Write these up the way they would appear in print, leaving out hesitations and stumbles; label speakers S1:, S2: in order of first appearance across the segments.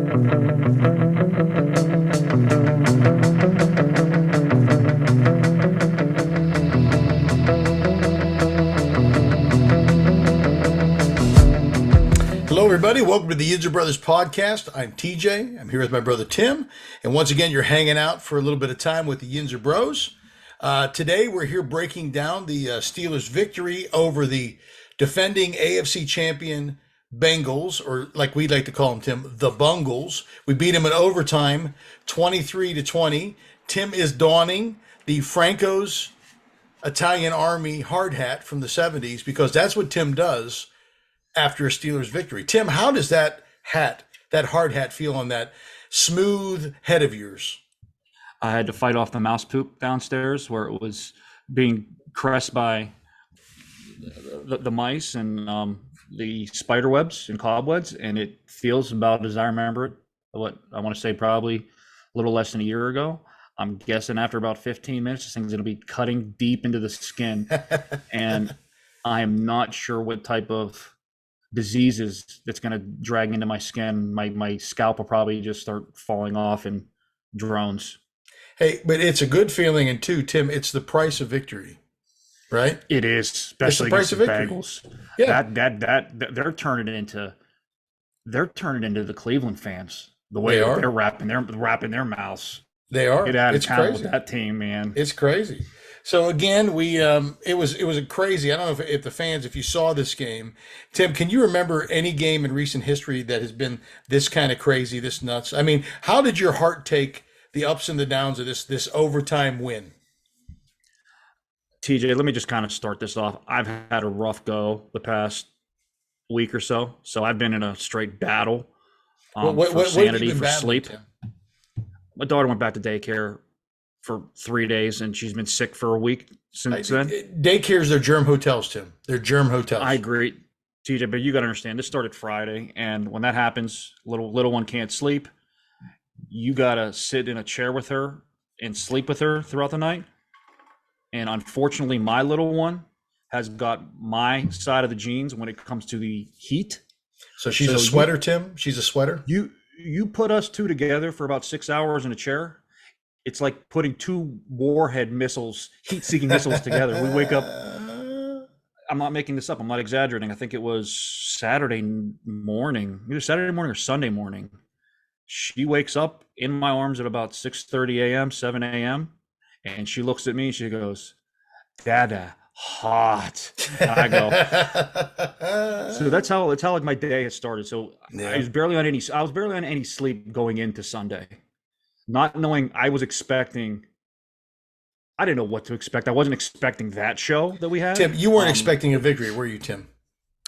S1: Hello, everybody. Welcome to the Yinzer Brothers podcast. I'm TJ. I'm here with my brother Tim. And once again, you're hanging out for a little bit of time with the Yinzer Bros. Today, we're here breaking down the Steelers' victory over the defending AFC champion Bengals, or like we'd like to call them, Tim, the Bungles. We beat them in overtime, 23-20. Tim is donning the Franco's Italian Army hard hat from the 70s because that's what Tim does after a Steelers victory. Tim, how does that hat, that hard hat, feel on that smooth head of yours?
S2: I had to fight off the mouse poop downstairs where it was being caressed by the mice and the spider webs and cobwebs, and it feels about as I remember it. What I want to say, probably a little less than a year ago. I'm guessing after about 15 minutes, this thing's going to be cutting deep into the skin, and I am not sure what type of diseases that's going to drag into my skin. My scalp will probably just start falling off in drones.
S1: Hey, but it's a good feeling, and too, Tim, it's the price of victory, right?
S2: It is, especially
S1: it's the price
S2: against
S1: of
S2: the
S1: victory.
S2: Bengals.
S1: Yeah,
S2: That they're turning it into the Cleveland fans the way
S1: They are.
S2: they're wrapping their mouths.
S1: they are.
S2: Get out of
S1: It's
S2: town
S1: crazy.
S2: with that team, man.
S1: It's crazy. So again, we it was a crazy. I don't know if the fans, if you saw this game, Tim, can you remember any game in recent history that has been this kind of crazy, this nuts? I mean, how did your heart take the ups and the downs of this overtime win?
S2: TJ, let me just kind of start this off. I've had a rough go the past week or so. So I've been in a straight battle for
S1: have
S2: sanity,
S1: you been
S2: for
S1: battling,
S2: sleep.
S1: Tim?
S2: My daughter went back to daycare for 3 days, and she's been sick for a week since then.
S1: Daycares, they're germ hotels, Tim. They're germ hotels.
S2: I agree, TJ, but you got to understand, this started Friday, and when that happens, little one can't sleep. You got to sit in a chair with her and sleep with her throughout the night. And unfortunately, my little one has got my side of the genes when it comes to the heat.
S1: So she's a sweater, Tim? She's a sweater?
S2: You put us two together for about 6 hours in a chair. It's like putting two warhead missiles, heat-seeking missiles together. We wake up. I'm not making this up. I'm not exaggerating. I think it was Saturday morning, either Saturday morning or Sunday morning. She wakes up in my arms at about 6:30 a.m., 7 a.m., and she looks at me and she goes, "Dada, hot." And I go. So that's how like my day has started. So
S1: Yeah.
S2: I was barely on any sleep going into Sunday, not knowing I didn't know what to expect. I wasn't expecting that show that we had.
S1: Tim, you weren't expecting a victory, were you, Tim?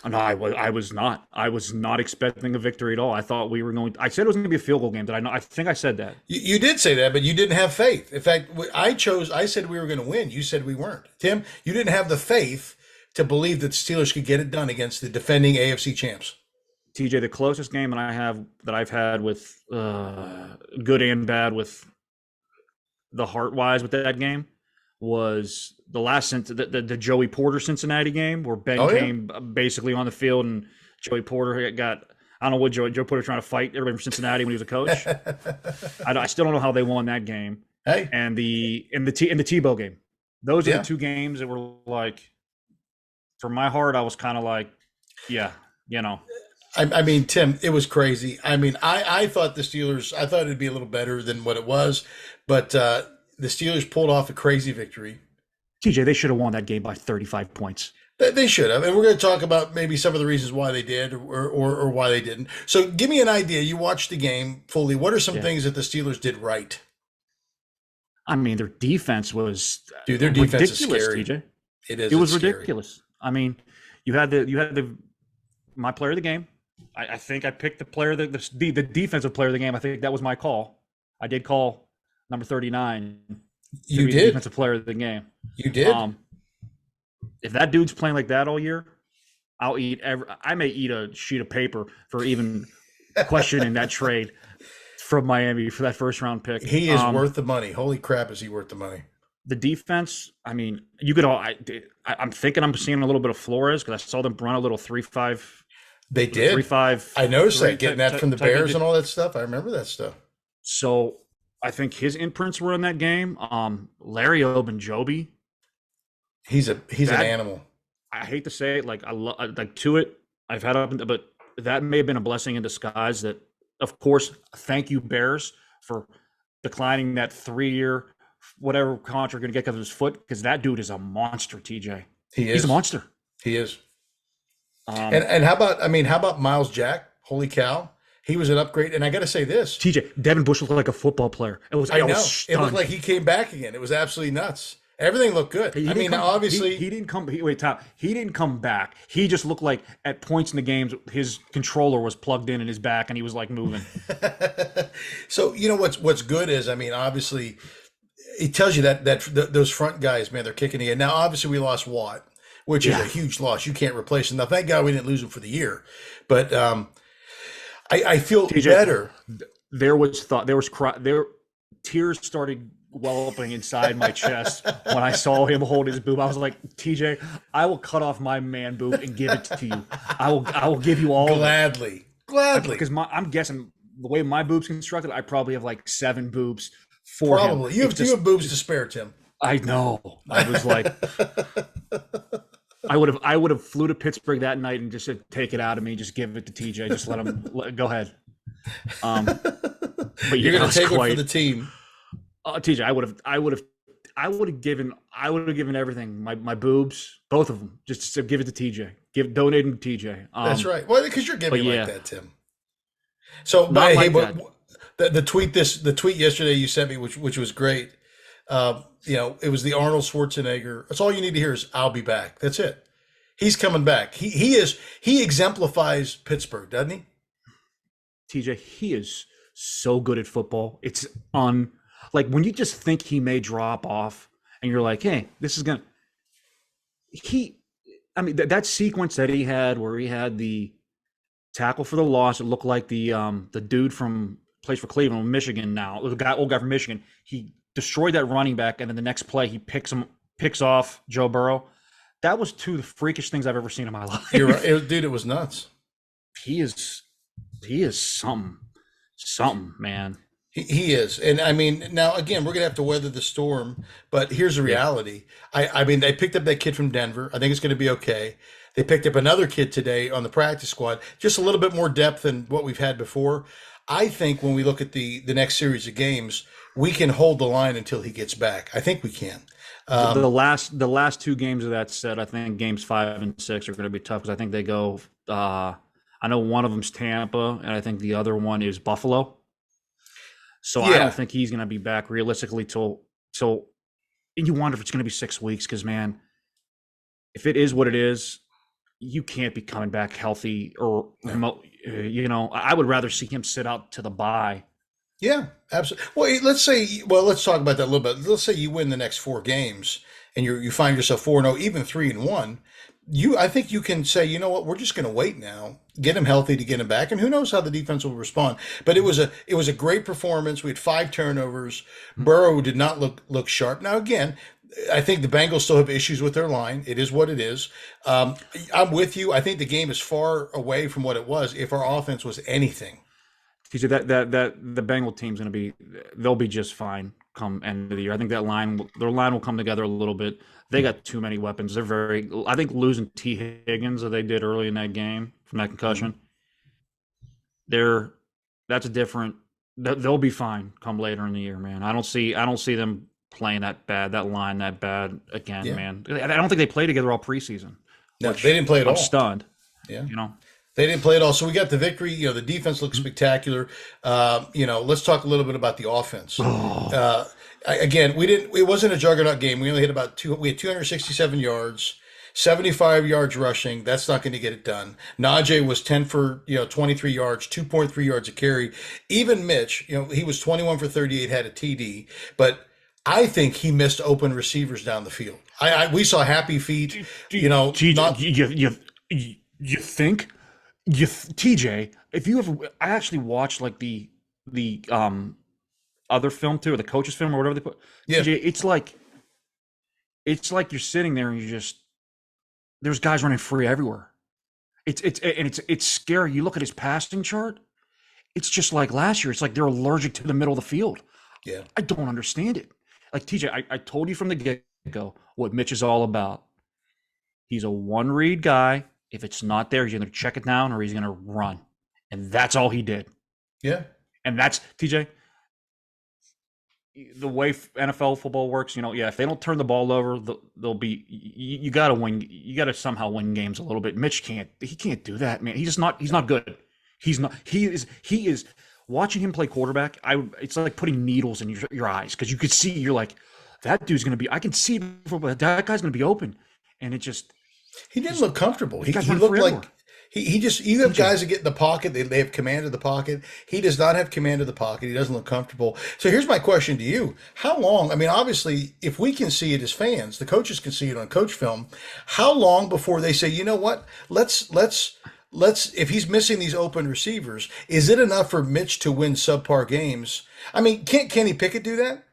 S2: No, I was not. I was not expecting a victory at all. I thought I said it was going to be a field goal game. Did I know? I think I said that.
S1: You did say that, but you didn't have faith. In fact, I said we were going to win. You said we weren't. Tim, you didn't have the faith to believe that the Steelers could get it done against the defending AFC champs.
S2: TJ, the closest game that I've had with good and bad with the heart-wise with that game was the last the Joey Porter Cincinnati game where Ben came basically on the field and Joey Porter got, I don't know what Joe Porter trying to fight everybody from Cincinnati when he was a coach. I still don't know how they won that game.
S1: Hey,
S2: and the Tebow game. Those are the two games that were like, for my heart, I was kind of like, yeah, you know.
S1: I mean, Tim, it was crazy. I mean, I thought the Steelers, I thought it'd be a little better than what it was, but the Steelers pulled off a crazy victory.
S2: TJ, they should have won that game by 35 points.
S1: They should have. And we're going to talk about maybe some of the reasons why they did or why they didn't. So give me an idea. You watched the game fully. What are some things that the Steelers did right?
S2: I mean, their defense was
S1: their defense is
S2: ridiculous,
S1: scary.
S2: TJ.
S1: It
S2: was ridiculous. I mean, you had my player of the game. I think I picked the defensive player of the game. I think that was my call. I did call number 39.
S1: You did.
S2: Defensive player of the game.
S1: You did.
S2: If that dude's playing like that all year, I may eat a sheet of paper for even questioning that trade from Miami for that first round pick.
S1: He is worth the money. Holy crap, is he worth the money?
S2: The defense, I mean, you could all. I'm thinking I'm seeing a little bit of Flores because I saw them run a little 3-5
S1: They
S2: Was it three
S1: did.
S2: five
S1: I noticed
S2: three
S1: that, getting that from the
S2: type
S1: Bears
S2: of.
S1: and all that stuff. I remember that stuff.
S2: So I think his imprints were in that game. Larry Ogunjobi,
S1: He's an
S2: that
S1: animal.
S2: I hate to say it, like like to it. I've had up, but that may have been a blessing in disguise. That, of course, thank you Bears for declining that 3 year whatever contract you're going to get because of his foot, because that dude is a monster. TJ,
S1: He
S2: he's a
S1: is.
S2: monster.
S1: He is.
S2: Um,
S1: And how about, I mean, how about Miles Jack? Holy cow. He was an upgrade. And I got to say this.
S2: TJ, Devin Bush looked like a football player.
S1: I
S2: I was
S1: know. It looked
S2: stunned.
S1: like he came back again. It was absolutely nuts. Everything looked good.
S2: He
S1: I
S2: didn't
S1: mean,
S2: come.
S1: obviously,
S2: He didn't come. Wait, Tom. He didn't come back. He just looked like at points in the games his controller was plugged in his back and he was like moving.
S1: so you know what's good is, I mean, obviously, it tells you that those front guys, man, they're kicking again. Now, obviously, we lost Watt, which is
S2: Yeah.
S1: a huge loss. You can't replace him. Now, thank God we didn't lose him for the year, but I feel
S2: TJ,
S1: better.
S2: there was thought. There was cry. There, tears started welling inside my chest when I saw him hold his boob. I was like, TJ, I will cut off my man boob and give it to you. I will give you all
S1: Gladly, gladly.
S2: because I'm guessing the way my boob's constructed, I probably have like 7 boobs for him.
S1: Probably you have boobs to spare, Tim.
S2: I know. I was like, I would have flew to Pittsburgh that night and just said, take it out of me, just give it to TJ, just let him go ahead. But
S1: You're
S2: yeah,
S1: going to take
S2: quite,
S1: it for the team.
S2: TJ, I would have given everything, my boobs, both of them, just to give it to TJ, donate them to TJ.
S1: That's right. Well, because you're giving
S2: yeah.
S1: like that, Tim. So,
S2: Not
S1: hey,
S2: like
S1: the tweet yesterday you sent me, which was great. You know, it was the Arnold Schwarzenegger. That's all you need to hear is "I'll be back." That's it. He's coming back. He exemplifies Pittsburgh, doesn't he?
S2: TJ, he is so good at football. It's like when you just think he may drop off, and you're like, hey, this is gonna. I mean, that sequence that he had where he had the tackle for the loss, it looked like the dude from plays for Cleveland, Michigan now, old guy from Michigan. He destroyed that running back, and then the next play he picks off Joe Burrow. That was two of the freakish things I've ever seen in my life.
S1: You're right. Dude, it was nuts.
S2: He is something, man.
S1: He is. And I mean, now again, we're gonna have to weather the storm, but here's the reality. I mean, they picked up that kid from Denver. I think it's gonna be okay. They picked up another kid today on the practice squad, just a little bit more depth than what we've had before. I think when we look at the next series of games, we can hold the line until he gets back. I think we can.
S2: The last 2 games of that set, I think games 5 and 6 are going to be tough because I think they go. I know one of them's Tampa, and I think the other one is Buffalo. So I don't think he's going to be back realistically till. And you wonder if it's going to be 6 weeks because, man, if it is what it is, you can't be coming back healthy or remote. You know, I would rather see him sit out to the bye.
S1: Yeah, absolutely. Well, let's talk about that a little bit. Let's say you win the next 4 games and you find yourself 4-0, even 3-1. I think you can say, you know what, we're just going to wait now, get him healthy to get him back, and who knows how the defense will respond. But it was a great performance. We had 5 turnovers. Burrow did not look sharp. Now again, I think the Bengals still have issues with their line. It is what it is. I'm with you. I think the game is far away from what it was if our offense was anything.
S2: That the Bengal team's going to be, they'll be just fine come end of the year. I think their line will come together a little bit. They got too many weapons. I think losing T. Higgins that they did early in that game from that concussion, that's a different. They'll be fine come later in the year, man. I don't see them playing that bad, that line that bad again, man. I don't think they played together all preseason.
S1: No, they didn't play at all.
S2: I'm stunned.
S1: Yeah,
S2: you know.
S1: They didn't play at all. So we got the victory. You know, the defense looks spectacular. You know, let's talk a little bit about the offense. Again, it wasn't a juggernaut game. We only hit we had 267 yards, 75 yards rushing. That's not going to get it done. Najee was 10 for, 23 yards, 2.3 yards a carry. Even Mitch, he was 21 for 38, had a TD, but I think he missed open receivers down the field. We saw happy feet,
S2: You think? TJ, if you ever, I actually watched like the other film too, or the coach's film or whatever they put.
S1: Yeah.
S2: TJ, it's like you're sitting there and there's guys running free everywhere. It's scary. You look at his passing chart. It's just like last year. It's like they're allergic to the middle of the field.
S1: Yeah.
S2: I don't understand it. Like TJ, I told you from the get-go what Mitch is all about. He's a one-read guy. If it's not there, he's going to check it down or he's going to run. And that's all he did.
S1: Yeah.
S2: And that's, TJ, the way NFL football works, if they don't turn the ball over, they'll be, you got to win. You got to somehow win games a little bit. Mitch he can't do that, man. He's not good. He is watching him play quarterback. It's like putting needles in your eyes. Cause you could see, you're like, that dude's going to be, I can see that guy's going to be open. And it just,
S1: he didn't look comfortable. He looked like you have guys that get in the pocket. They have command of the pocket. He does not have command of the pocket. He doesn't look comfortable. So here's my question to you. How long, I mean, obviously, if we can see it as fans, the coaches can see it on coach film. How long before they say, you know what, let's, if he's missing these open receivers, is it enough for Mitch to win subpar games? I mean, can't Kenny Pickett do that?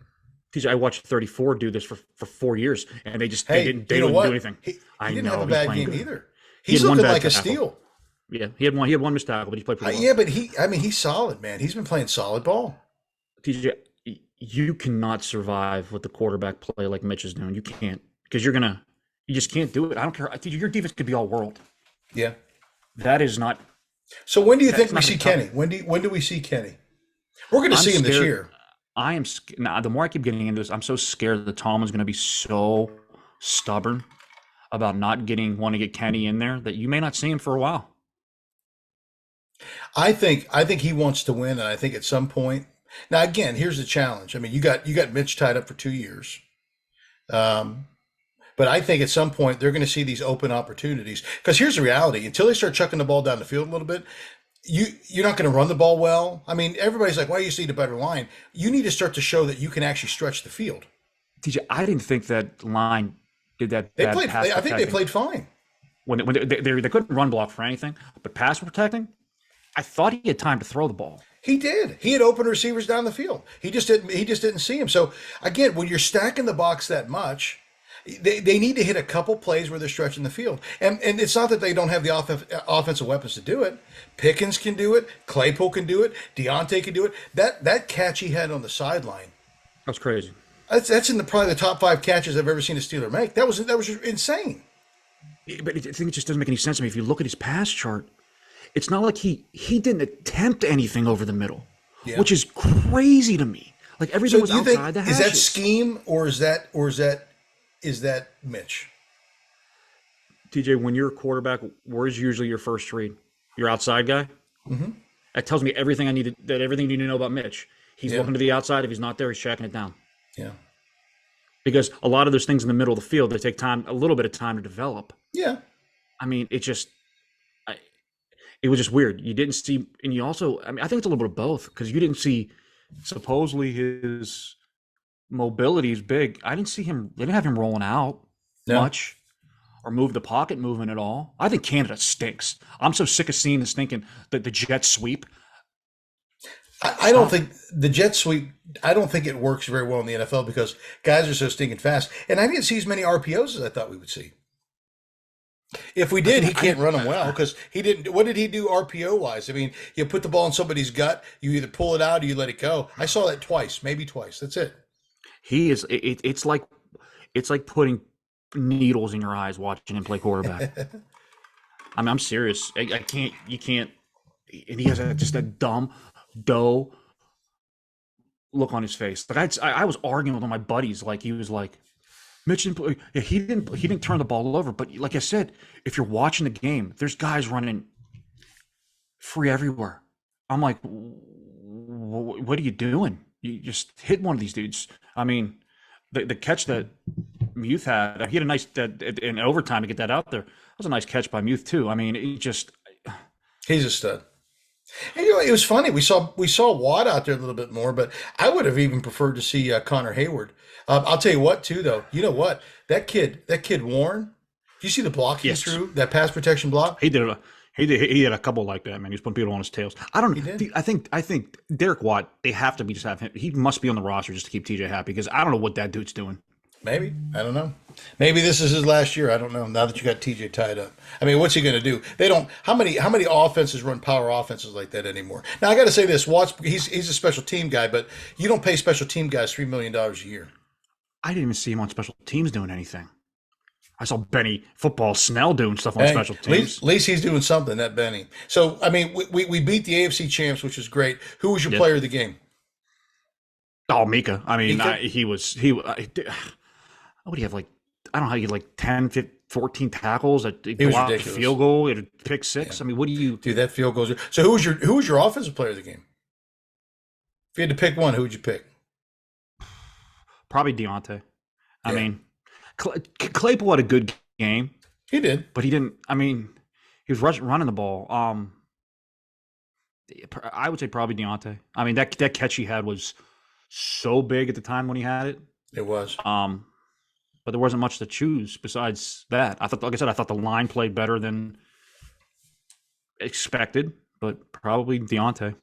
S2: TJ, I watched 34 do this for 4 years, and they didn't do anything.
S1: He didn't have a bad game either.
S2: He's
S1: looking like a steal.
S2: Yeah, he had one missed tackle, but he played pretty well.
S1: Yeah, but he's solid, man. He's been playing solid ball.
S2: TJ, you cannot survive with the quarterback play like Mitch is doing. You can't, because you just can't do it. I don't care. TJ, your defense could be all world.
S1: Yeah,
S2: that is not.
S1: So when do you think we see Kenny? When do we see Kenny? We're going to see him this year.
S2: I am now. The more I keep getting into this, I'm so scared that Tomlin's going to be so stubborn about not wanting to get Kenny in there that you may not see him for a while.
S1: I think he wants to win, and I think at some point. Now, again, here's the challenge. I mean, you got Mitch tied up for 2 years, but I think at some point they're going to see these open opportunities. Because here's the reality: until they start chucking the ball down the field a little bit, you're not going to run the ball well. I mean, everybody's like, "Why you need a better line?" You need to start to show that you can actually stretch the field.
S2: TJ, I didn't think that line did that.
S1: I think they played fine.
S2: When they couldn't run block for anything, but pass protecting, I thought he had time to throw the ball.
S1: He did. He had open receivers down the field. He just didn't see him. So again, when you're stacking the box that much, they need to hit a couple plays where they're stretching the field. And it's not that they don't have the offensive weapons to do it. Pickens can do it. Claypool can do it. Deontay can do it. That catch he had on the sideline.
S2: That's crazy.
S1: That's in probably the top 5 catches I've ever seen a Steeler make. That was insane.
S2: But I think it just doesn't make any sense to me. If you look at his pass chart, it's not like he didn't attempt anything over the middle, which is crazy to me. Like everything was outside the hashes.
S1: Is that scheme or is that Mitch?
S2: TJ, when you're a quarterback, where's usually your first read? Your outside guy?
S1: Mm-hmm.
S2: That tells me everything everything you need to know about Mitch. He's looking to the outside. If he's not there, he's checking it down.
S1: Yeah.
S2: Because a lot of those things in the middle of the field, they take a little bit of time to develop.
S1: Yeah.
S2: I mean, it was just weird. You didn't see, and you also, I mean, I think it's a little bit of both, because you didn't see, supposedly his mobility is big. They didn't have him rolling out much or move the pocket movement at all. I think Canada stinks. I'm so sick of seeing the jet sweep.
S1: I don't think the jet sweep, I don't think it works very well in the NFL because guys are so stinking fast. And I didn't see as many RPOs as I thought we would see. If we did, he can't run them well because he didn't. What did he do RPO wise? I mean, you put the ball in somebody's gut, you either pull it out or you let it go. I saw that twice, maybe twice. That's it.
S2: He is. It's like putting needles in your eyes watching him play quarterback. I mean, I'm serious. I can't. You can't. And he has just a dumb dough look on his face. Like I was arguing with one of my buddies. Like he was like, Mitch didn't play. Yeah, he didn't turn the ball over. But like I said, if you're watching the game, there's guys running free everywhere. I'm like, what are you doing? You just hit one of these dudes. I mean, the catch that Muth had, he had a nice in overtime to get that out there. That was a nice catch by Muth too. I mean,
S1: he's a stud. And, it was funny. We saw Watt out there a little bit more, but I would have even preferred to see Connor Hayward. I'll tell you what, too, though. You know what? That kid Warren. Do you see the block he threw? That pass protection block.
S2: He did. He had a couple like that, man. He was putting people on his tails. I don't know. I think Derek Watt. They have to just have him. He must be on the roster just to keep TJ happy because I don't know what that dude's doing.
S1: Maybe. I don't know. Maybe this is his last year. I don't know. Now that you got TJ tied up, I mean, what's he going to do? They don't. How many offenses run power offenses like that anymore? Now I got to say this: Watts, he's a special team guy, but you don't pay special team guys $3 million a year.
S2: I didn't even see him on special teams doing anything. I saw Benny Football Snell doing stuff on
S1: Hey,
S2: special
S1: at
S2: teams.
S1: least he's doing something. That Benny. So I mean, we beat the AFC champs, which is great. Who was your
S2: Yeah.
S1: player of the game?
S2: Oh, Mika. I mean,
S1: Mika?
S2: what do you have, like, I don't know how you get like 10, 15, 14 tackles, a
S1: He was
S2: blocked
S1: ridiculous.
S2: field goal, a pick
S1: Yeah.
S2: six. I mean, what do you?
S1: Dude, that field goes. So who was your offensive player of the game? If you had to pick one, who would you pick?
S2: Probably Deontay. I
S1: Yeah.
S2: mean, Claypool had a good game,
S1: He did.
S2: but he didn't. I mean, he was running the ball. I would say probably Deontay. I mean, that catch he had was so big at the time when he had it.
S1: It was.
S2: But there wasn't much to choose besides that. I thought, like I said, I thought the line played better than expected, but probably Deontay.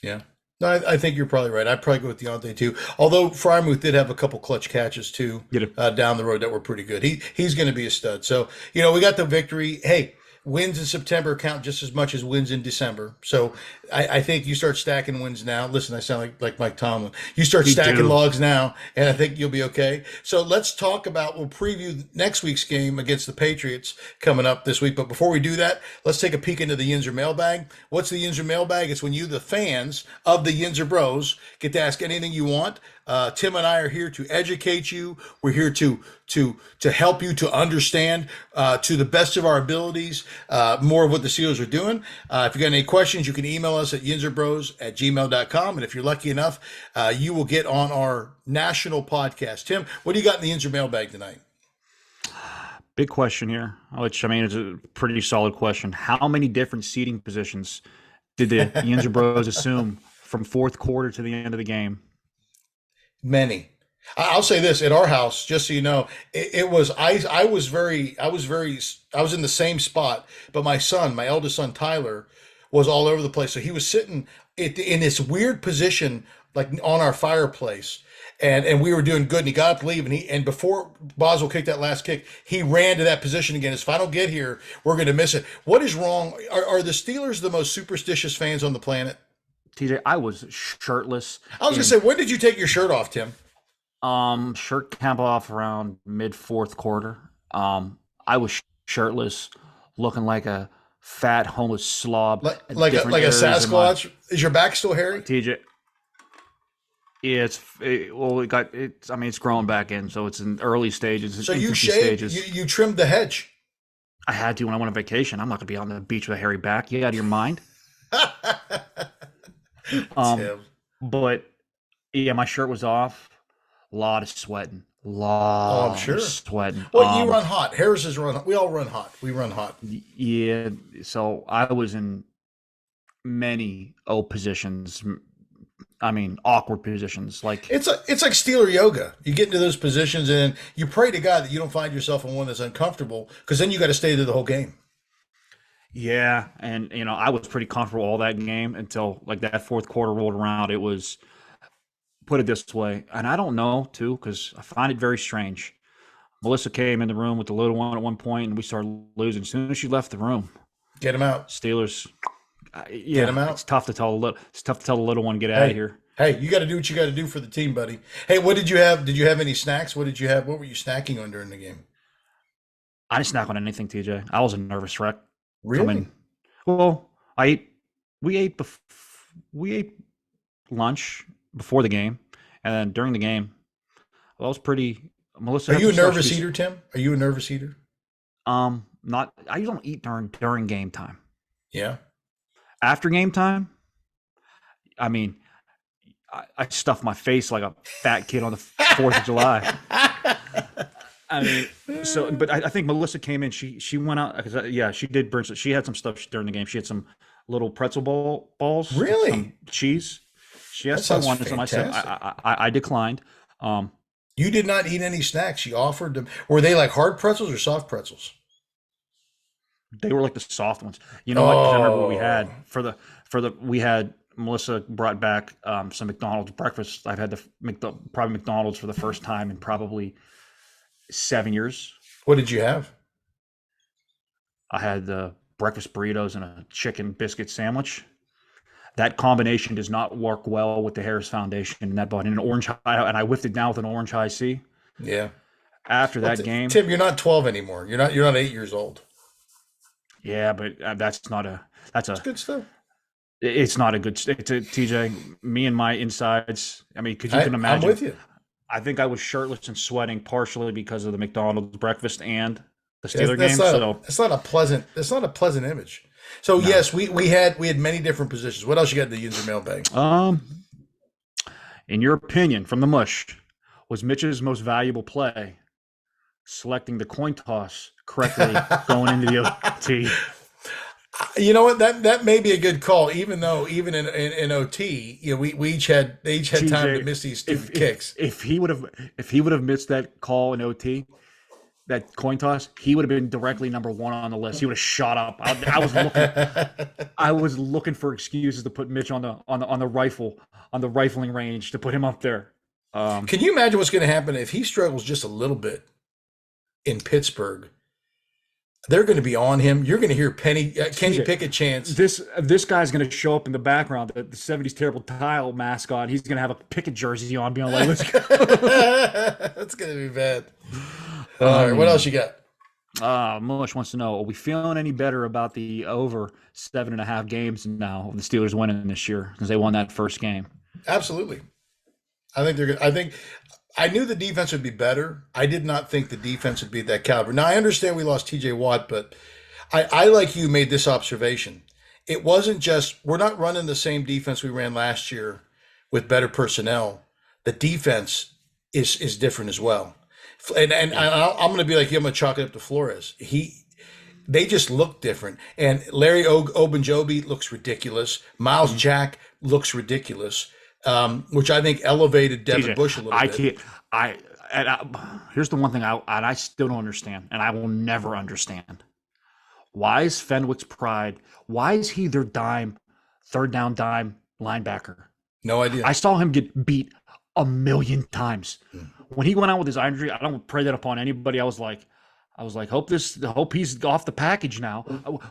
S1: Yeah. No, I think you're probably right. I'd probably go with Deontay too. Although Frymouth did have a couple clutch catches too
S2: Get it?
S1: down the road that were pretty good. He's going to be a stud. So we got the victory. Hey, wins in September count just as much as wins in December. So I think you start stacking wins now. Listen, I sound like Mike Tomlin. You start
S2: You
S1: stacking
S2: do.
S1: logs now, and I think you'll be okay. So let's talk about. We'll preview next week's game against the Patriots coming up this week. But before we do that, let's take a peek into the Yinzer mailbag. What's the Yinzer mailbag? It's when you, the fans of the Yinzer Bros, get to ask anything you want. Tim and I are here to educate you. We're here to help you to understand to the best of our abilities more of what the Steelers are doing. If you got any questions, you can email us at yinzerbros@gmail.com. And if you're lucky enough, you will get on our national podcast. Tim, what do you got in the Yinzer mailbag tonight?
S2: Big question here, which, I mean, is a pretty solid question. How many different seating positions did the Yinzer Bros assume from fourth quarter to the end of the game?
S1: Many. I'll say this: at our house, just so you know, it was I was in the same spot, but my eldest son Tyler, was all over the place. So he was sitting in this weird position, like on our fireplace, and we were doing good. And he got up to leave, and before Boswell kicked that last kick, he ran to that position again. If I don't get here, we're going to miss it. What is wrong? Are the Steelers the most superstitious fans on the planet?
S2: TJ, I was shirtless.
S1: I was going to say, when did you take your shirt off, Tim?
S2: Shirt came off around mid fourth quarter. I was shirtless, looking like a fat homeless slob.
S1: Like
S2: at
S1: a
S2: different areas of
S1: Sasquatch? Is your back still hairy?
S2: TJ, I mean, it's growing back in, so it's in early stages.
S1: So you
S2: infancy
S1: shaved,
S2: stages.
S1: you trimmed the hedge.
S2: I had to when I went on vacation. I'm not going to be on the beach with a hairy back. You out of your mind?
S1: Tim.
S2: But yeah, my shirt was off. A lot of sweating.
S1: Oh, I'm sure.
S2: Of sweating.
S1: Well, you run hot. Harris's run. We all run hot. We run hot.
S2: Yeah. So I was in many positions. I mean, awkward positions. Like,
S1: It's like Steeler yoga. You get into those positions and you pray to God that you don't find yourself in one that's uncomfortable, because then you got to stay there the whole game.
S2: yeah, and I was pretty comfortable all that game until like that fourth quarter rolled around. It was, put it this way, and I don't know too, because I find it very strange. Melissa came in the room with the little one at one point, and we started losing. As soon as she left the room,
S1: Get him out.
S2: Steelers.
S1: Get him out.
S2: It's tough to tell the little one, get out of here.
S1: Hey, you got to do what you got to do for the team, buddy. Hey, what did you have? Did you have any snacks? What did you have? What were you snacking on during the game?
S2: I didn't snack on anything, TJ. I was a nervous wreck.
S1: Really?
S2: I mean, well, we ate lunch before the game, and then during the game, I was pretty. Melissa,
S1: Are
S2: had
S1: you a
S2: some stuff
S1: nervous
S2: she's-
S1: eater, Tim? Are you a nervous eater?
S2: Not. I don't eat during game time.
S1: Yeah.
S2: After game time, I mean, I stuff my face like a fat kid on the 4th of July. I mean, so, but I think Melissa came in. She went out because yeah, she did burn. She had some stuff during the game. She had some little pretzel balls. with
S1: Really?
S2: some cheese. She
S1: That
S2: asked if I
S1: sounds
S2: wanted some. I said
S1: fantastic.
S2: I declined.
S1: You did not eat any snacks. She offered them. Were they like hard pretzels or soft pretzels?
S2: They were like the soft ones. You know what? 'Cause I remember what we had
S1: Oh.
S2: for the we had Melissa brought back some McDonald's breakfast. I've had probably McDonald's for the first time in probably 7 years.
S1: What did you have?
S2: I had the breakfast burritos and a chicken biscuit sandwich. That combination does not work well with the Harris Foundation and that bought in an orange high, and I whiffed it down with an orange high C.
S1: Yeah.
S2: After
S1: Well,
S2: that game,
S1: Tim, you're not 12 anymore. You're not 8 years old.
S2: yeah, but that's not a that's
S1: It's
S2: a
S1: good stuff.
S2: it's not a good it's a TJ. Me and my insides. I mean, because you can
S1: I'm
S2: imagine.
S1: with you.
S2: I think I was shirtless and sweating partially because of the McDonald's breakfast and the
S1: That's,
S2: Steeler
S1: that's
S2: game.
S1: not a,
S2: So
S1: that's not a pleasant image. So
S2: no.
S1: yes, we had many different positions. What else you got in the user mailbag?
S2: In your opinion, from the mush, was Mitch's most valuable play selecting the coin toss correctly going into the OT?
S1: You know what? That may be a good call. Even though even in OT, we each had time to
S2: TJ,
S1: miss these
S2: if
S1: stupid kicks.
S2: if he would have missed that call in OT, that coin toss, he would have been directly number one on the list. He would have shot up. I was looking for excuses to put Mitch on the rifling range to put him up there.
S1: Can you imagine what's going to happen if he struggles just a little bit in Pittsburgh? They're going to be on him. You're going to hear Kenny Pickett chants.
S2: This guy's going to show up in the background, the '70s Terrible Tile mascot. He's going to have a Pickett jersey on, being like, "Let's go."
S1: That's going to be bad. All right, what else you got?
S2: Mush wants to know: are we feeling any better about the over 7.5 games now of the Steelers winning this year because they won that first game?
S1: Absolutely. I think they're good. I knew the defense would be better. I did not think the defense would be that caliber. Now, I understand we lost TJ Watt, but I like you, made this observation. It wasn't just, we're not running the same defense we ran last year with better personnel. The defense is different as well. And I'm going to be like you, I'm going to chalk it up to Flores. They just look different. And Larry Ogunjobi looks ridiculous. Miles Jack looks ridiculous. Which I think elevated Devin
S2: TJ,
S1: Bush a little bit.
S2: Here's the one thing I still don't understand, and I will never understand. Why is Fenwick's pride? Why is he their third down dime linebacker?
S1: No idea.
S2: I saw him get beat a million times. When he went out with his eye injury, I don't pray that upon anybody. I was like, hope he's off the package now.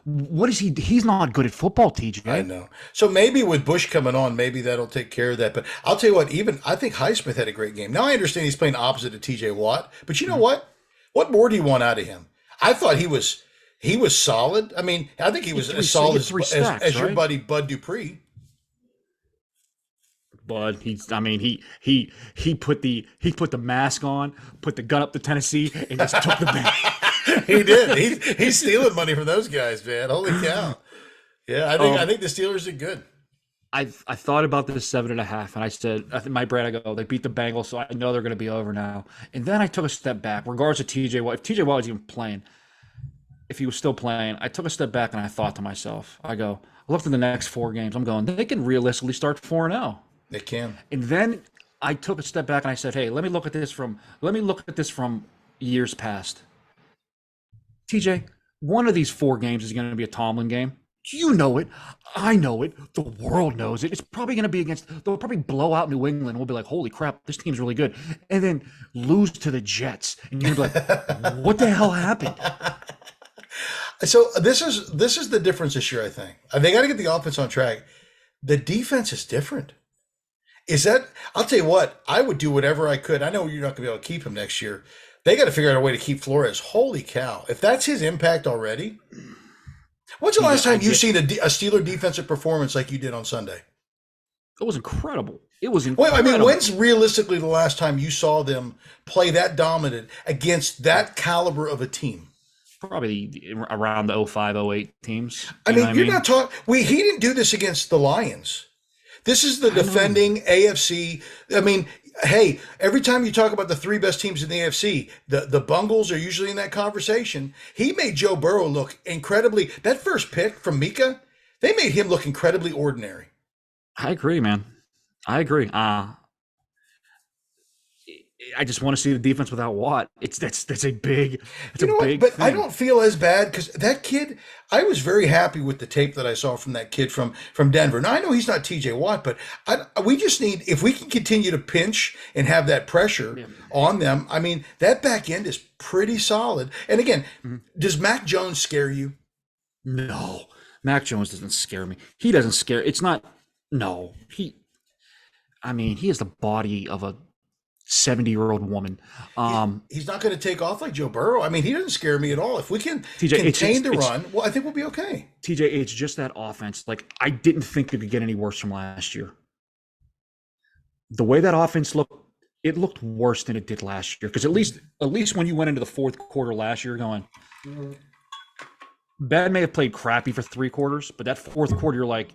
S2: What is he? He's not good at football, TJ.
S1: I know. So maybe with Bush coming on, maybe that'll take care of that. But I'll tell you what, I think Highsmith had a great game. Now I understand he's playing opposite of TJ Watt, but you know what? What more do you want out of him? I thought he was solid. I mean, I think he was as solid as your buddy Bud Dupree.
S2: Bud, he put the mask on, put the gun up to Tennessee, and just took the bag.
S1: He did. He's stealing money from those guys, man. Holy cow! Yeah, I think the Steelers did good.
S2: I thought about this 7.5, and I said, in my brain, I go, they beat the Bengals, so I know they're going to be over now. And then I took a step back, regardless of TJ Watt. If TJ Watt was even playing, if he was still playing, I took a step back and I thought to myself, I looked at the next 4 games. I'm going, they can realistically start 4-0.
S1: They can.
S2: And then I took a step back and I said, hey, let me look at this from years past. TJ, one of these 4 games is going to be a Tomlin game. You know it. I know it. The world knows it. It's probably going to be they'll probably blow out New England. We'll be like, holy crap, this team's really good. And then lose to the Jets. And you'll be like, what the hell happened?
S1: So this is the difference this year, I think. They got to get the offense on track. The defense is different. I'll tell you what, I would do whatever I could. I know you're not going to be able to keep him next year. They got to figure out a way to keep Flores. Holy cow. If that's his impact already. When's the last time you've seen a Steeler defensive performance like you did on Sunday?
S2: It was incredible. It was incredible.
S1: Well, I mean, when's realistically the last time you saw them play that dominant against that caliber of a team?
S2: Probably around the 05-08 teams.
S1: You're not talking. He didn't do this against the Lions. This is the defending AFC. I mean, hey, every time you talk about the 3 best teams in the AFC, the Bengals are usually in that conversation. He made Joe Burrow look incredibly. That first pick from Mika, they made him look incredibly ordinary.
S2: I agree, man. I agree. I just want to see the defense without Watt. That's a big, it's
S1: You
S2: a
S1: know what?
S2: big
S1: But I
S2: thing.
S1: don't feel as bad because that kid. I was very happy with the tape that I saw from that kid from Denver. Now I know he's not T.J. Watt, but we just need if we can continue to pinch and have that pressure
S2: Yeah.
S1: on them. I mean, that back end is pretty solid. And again,
S2: Mhm.
S1: does Mac Jones scare you?
S2: No, Mac Jones doesn't scare me. He doesn't scare. It's not. No, he. I mean, he has the body of a 70-year-old woman.
S1: He's not going to take off like Joe Burrow. I mean, he doesn't scare me at all. If we can
S2: TJ,
S1: contain the run, well, I think we'll be okay.
S2: TJ. It's just that offense. Like I didn't think it could get any worse from last year. The way that offense looked, it looked worse than it did last year. Because at least when you went into the fourth quarter last year, going, Ben may have played crappy for 3 quarters, but that fourth quarter, you're like,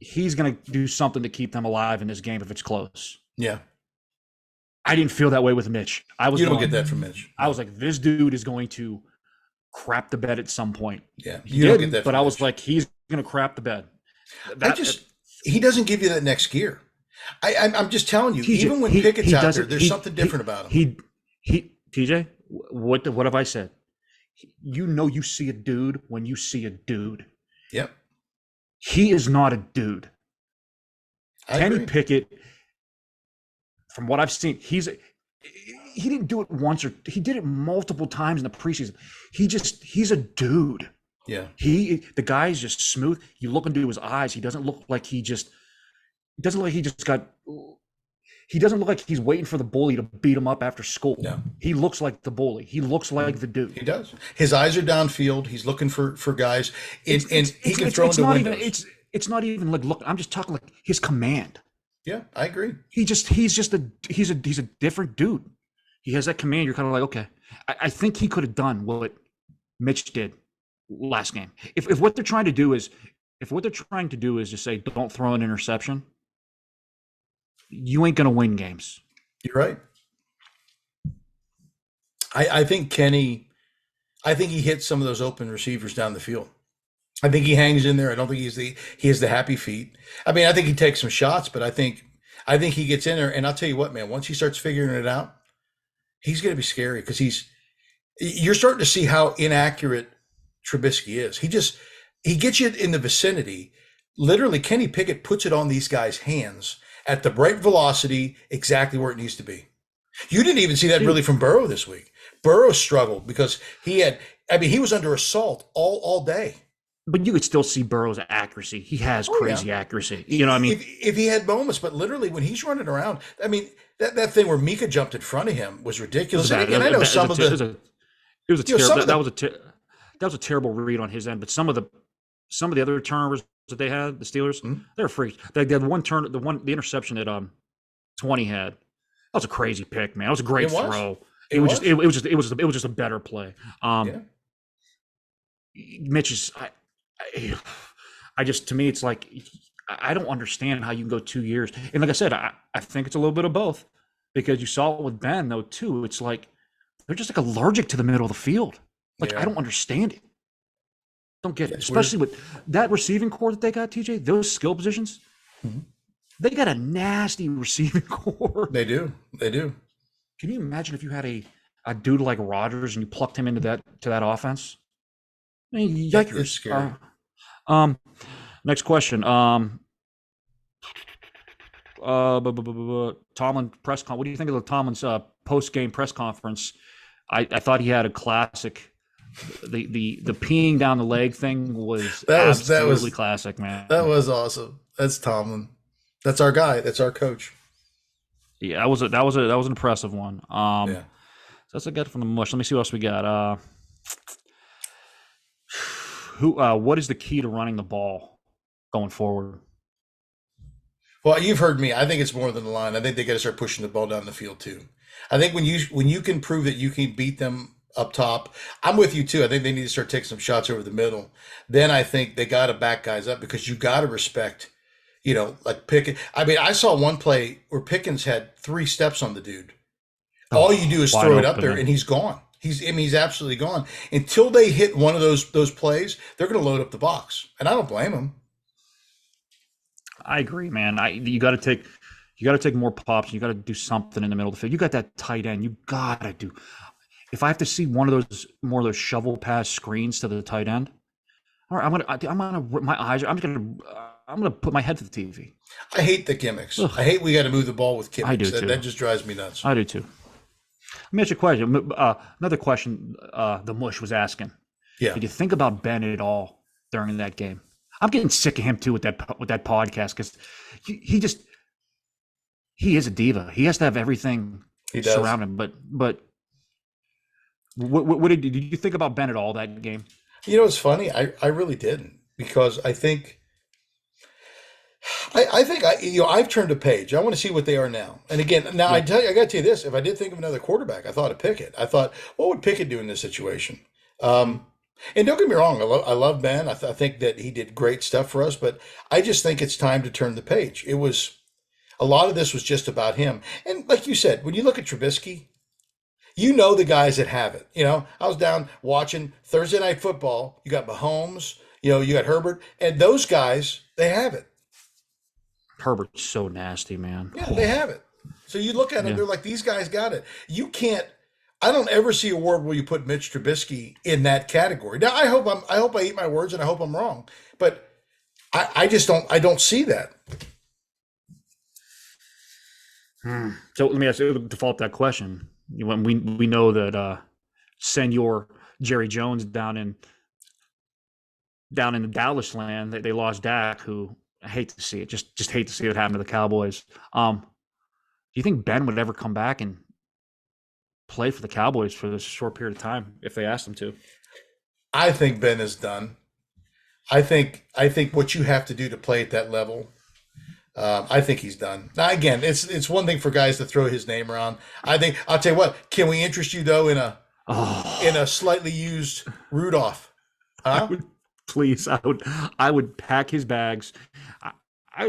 S2: he's going to do something to keep them alive in this game if it's close.
S1: Yeah,
S2: I didn't feel that way with Mitch.
S1: you don't get that from Mitch.
S2: I was like, this dude is going to crap the bed at some point.
S1: Yeah,
S2: He
S1: you don't
S2: didn't,
S1: get that.
S2: but
S1: From
S2: I was
S1: Mitch.
S2: like, he's going to crap the bed.
S1: He doesn't give you that next gear. I'm just telling you,
S2: TJ,
S1: even when Pickett's out there,
S2: doesn't-
S1: there's something different about him.
S2: TJ, what have I said? You see a dude when you see a dude.
S1: Yep,
S2: He is not a dude.
S1: I
S2: Kenny
S1: agree.
S2: Pickett, from what I've seen, he didn't do it once, or he did it multiple times in the preseason. He's a dude.
S1: Yeah,
S2: The guy is just smooth. You look into his eyes. He doesn't look like he just got. He doesn't look like he's waiting for the bully to beat him up after school.
S1: No.
S2: He looks like the bully. He looks like the dude.
S1: he does. His eyes are downfield. He's looking for guys, and he can throw into
S2: not
S1: windows.
S2: even it's not even like look. I'm just talking like his command.
S1: Yeah, I agree.
S2: He's a different dude. He has that command. You're kind of like, okay. I think he could have done what Mitch did last game. If what they're trying to do is just say don't throw an interception, you ain't gonna win games.
S1: You're right. I think Kenny. I think he hits some of those open receivers down the field. I think he hangs in there. I don't think he has the happy feet. I mean, I think he takes some shots, but I think he gets in there. And I'll tell you what, man. Once he starts figuring it out, he's going to be scary because you're starting to see how inaccurate Trubisky is. He gets you in the vicinity. Literally, Kenny Pickett puts it on these guys' hands at the right velocity, exactly where it needs to be. You didn't even see that really from Burrow this week. Burrow struggled because he was under assault all day.
S2: But you could still see Burrow's accuracy. He has crazy accuracy. You know what I mean?
S1: If he had moments, but literally when he's running around, I mean, that thing where Mika jumped in front of him was ridiculous. And again, I know some of the
S2: it was a terrible that was a terrible read on his end. But some of the other turnovers that they had, the Steelers, they're freaks. They had the interception that 20 had. That was a crazy pick, man. It was a great throw. It was just a better play. Mitch is to me it's like I don't understand how you can go 2 years. And like I said, I think it's a little bit of both because you saw it with Ben though too. It's like they're just like allergic to the middle of the field. Like I don't understand it. Don't get it, especially with that receiving core that they got. TJ, those skill positions, they got a nasty receiving core.
S1: They do.
S2: Can you imagine if you had a dude like Rodgers and you plucked him into that offense? I mean, yikers.
S1: It's scary.
S2: Next question. Tomlin press con. What do you think of the Tomlin's post-game press conference? I thought he had a classic. The peeing down the leg thing was absolutely classic, man.
S1: That was awesome. That's Tomlin. That's our guy. That's our coach.
S2: Yeah, that was an impressive one. So that's a good from the mush. Let me see what else we got. What is the key to running the ball going forward?
S1: Well, you've heard me. I think it's more than the line. I think they got to start pushing the ball down the field too. I think when you can prove that you can beat them up top, I'm with you too. I think they need to start taking some shots over the middle. Then I think they got to back guys up because you got to respect, like Pickett. I mean, I saw one play where Pickens had 3 steps on the dude. All you do is throw it up there, and he's gone. He's absolutely gone. Until they hit one of those plays, they're going to load up the box, and I don't blame them.
S2: I agree, man. You got to take. You got to take more pops. You got to do something in the middle of the field. You got that tight end. You got to do. If I have to see one of those more of those shovel pass screens to the tight end, all right, I'm gonna my eyes. I'm gonna put my head to the TV.
S1: I hate the gimmicks.
S2: Ugh,
S1: I hate we got to move the ball with
S2: I do
S1: gimmicks. That
S2: too.
S1: just drives me nuts.
S2: I do too. Let me ask you a question. Another question. The Mush was asking.
S1: Yeah.
S2: Did you think about Ben at all during that game? I'm getting sick of him too with that podcast because he just he is a diva. He has to have everything
S1: He does.
S2: surround him. But what did you think about Ben at all that game?
S1: You know, it's funny. I really didn't, because I think I've turned a page. I want to see what they are now. And again, now I got to tell you this: if I did think of another quarterback, I thought of Pickett. I thought, what would Pickett do in this situation? And don't get me wrong, I love Ben. I think that he did great stuff for us, but I just think it's time to turn the page. It was a lot of this was just about him. And like you said, when you look at Trubisky, you know the guys that have it. You know, I was down watching Thursday Night Football. You got Mahomes, you got Herbert, and those guys, they have it.
S2: Herbert's so nasty, man.
S1: Yeah, they have it. So you look at them,
S2: Yeah.
S1: they're like, these guys got it. You can't. I don't ever see a world where you put Mitch Trubisky in that category. Now, I hope I eat my words, and I hope I'm wrong, but I just don't. I don't see that.
S2: So let me ask you, default that question. When we know that Senor Jerry Jones down in the Dallas land, they lost Dak, who I hate to see it. Just hate to see it happen to the Cowboys. Do you think Ben would ever come back and play for the Cowboys for this short period of time if they asked him to?
S1: I think Ben is done. I think what you have to do to play at that level. I think he's done. Now, again, it's one thing for guys to throw his name around. I'll tell you what. Can we interest you though in a slightly used Rudolph? Huh?
S2: Please, I would pack his bags. I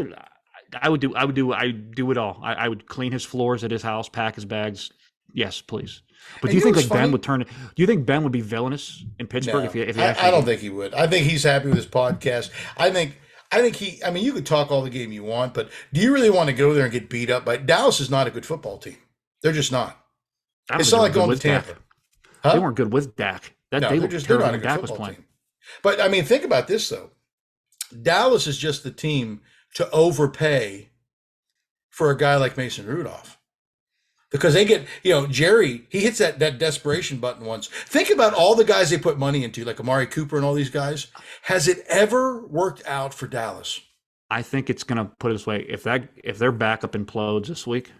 S2: would do it all. I would clean his floors at his house, pack his bags. Yes, please. But do you think like Ben would turn it? Do you think Ben would be villainous in Pittsburgh
S1: No,
S2: if he actually?
S1: I don't think he would. I think he's happy with his podcast. I think he. I mean, you could talk all the game you want, but do you really want to go there and get beat up by Dallas? Is not a good football team. They're just not. It's not like going to Tampa. Huh?
S2: They weren't good with Dak.
S1: No,
S2: They looked
S1: they're
S2: terrible
S1: not a
S2: when
S1: good
S2: Dak was
S1: football
S2: playing.
S1: team. But I mean, think about this though. Dallas is just the team to overpay for a guy like Mason Rudolph. Because they get, Jerry, he hits that desperation button once. Think about all the guys they put money into, like Amari Cooper and all these guys. Has it ever worked out for Dallas?
S2: I think it's going to put it this way: if their backup implodes this week,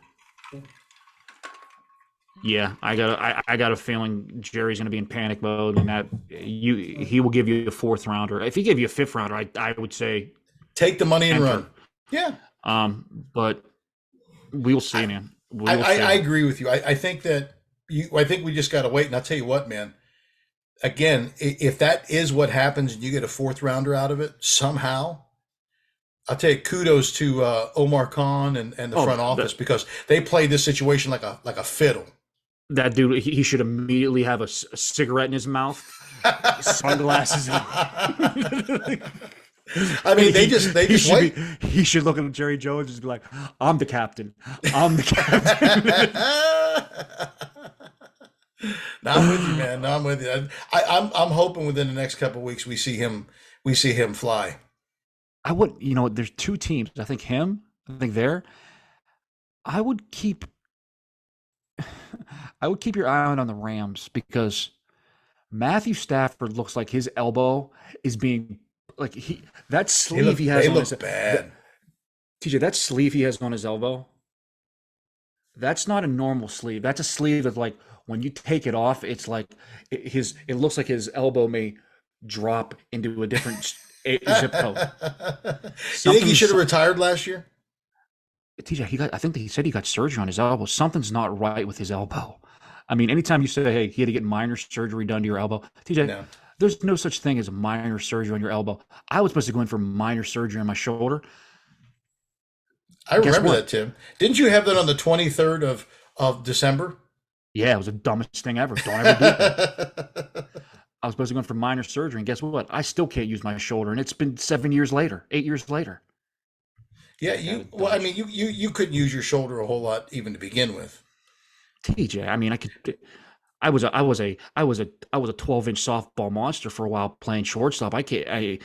S2: yeah, I got a feeling Jerry's going to be in panic mode, and that he will give you a fourth rounder. If he gave you a fifth rounder, I would say
S1: take the money and
S2: enter.
S1: run. Yeah.
S2: But we'll see, man.
S1: I agree with you. I think that I think we just got to wait. And I'll tell you what, man. Again, if that is what happens and you get a fourth rounder out of it somehow, I'll tell you kudos to Omar Khan and the front office, because they played this situation like a fiddle.
S2: That dude, he should immediately have a cigarette in his mouth, sunglasses on.
S1: I mean, they just wait.
S2: He should look at Jerry Jones and just be like, "I'm the captain. I'm the captain."
S1: No, I'm with you, man. No, I'm with you. I'm hoping within the next couple of weeks we see him fly.
S2: I would, there's two teams. I think there. I would keep your eye on the Rams, because Matthew Stafford looks like his elbow is being that sleeve he has on his
S1: bad.
S2: TJ, that sleeve he has on his elbow, that's not a normal sleeve. That's a sleeve that, like, when you take it off, it's like it looks like his elbow may drop into a different zip code.
S1: You think he should have retired last year?
S2: TJ, I think he said he got surgery on his elbow. Something's not right with his elbow. I mean, anytime you say, hey, he had to get minor surgery done to your elbow, TJ, no. There's no such thing as a minor surgery on your elbow. I was supposed to go in for minor surgery on my shoulder.
S1: I remember that, Tim. Didn't you have that on the 23rd of December?
S2: Yeah, it was the dumbest thing ever. Don't ever do that. I was supposed to go in for minor surgery, and guess what? I still can't use my shoulder, and it's been 8 years later.
S1: Yeah,
S2: I got to
S1: well, I
S2: dodge.
S1: mean, you couldn't use your shoulder a whole lot even to begin with.
S2: TJ, I mean, I could. I was a 12-inch softball monster for a while playing shortstop. I can't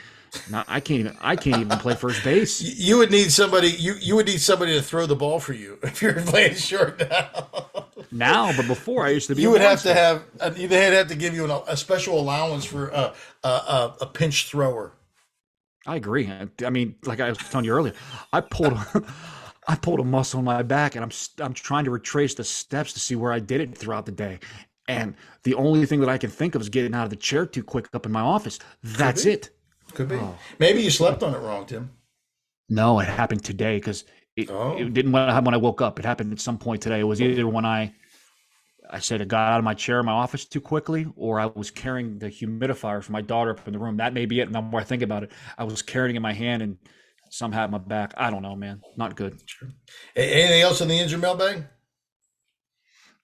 S2: even play first base
S1: You would need somebody. You would need somebody to throw the ball for you if you're playing short now.
S2: now, but before I used to be a
S1: You would have to
S2: monster.
S1: have. They'd have to give you a special allowance for a pinch thrower.
S2: I agree. I mean, like I was telling you earlier, I pulled I pulled a muscle in my back, and I'm trying to retrace the steps to see where I did it throughout the day. And the only thing that I can think of is getting out of the chair too quick up in my office.
S1: Could
S2: That's
S1: be.
S2: it.
S1: Could be.
S2: Oh
S1: Maybe you slept on it wrong, Tim.
S2: no, it happened today because it
S1: Oh,
S2: didn't when I woke up. It happened at some point today. It was either when I said I got out of my chair in my office too quickly, or I was carrying the humidifier for my daughter up in the room. That may be it. And the more I think about it, I was carrying it in my hand and somehow at my back. I don't know, man. Not good.
S1: sure. Anything else in the injured mailbag?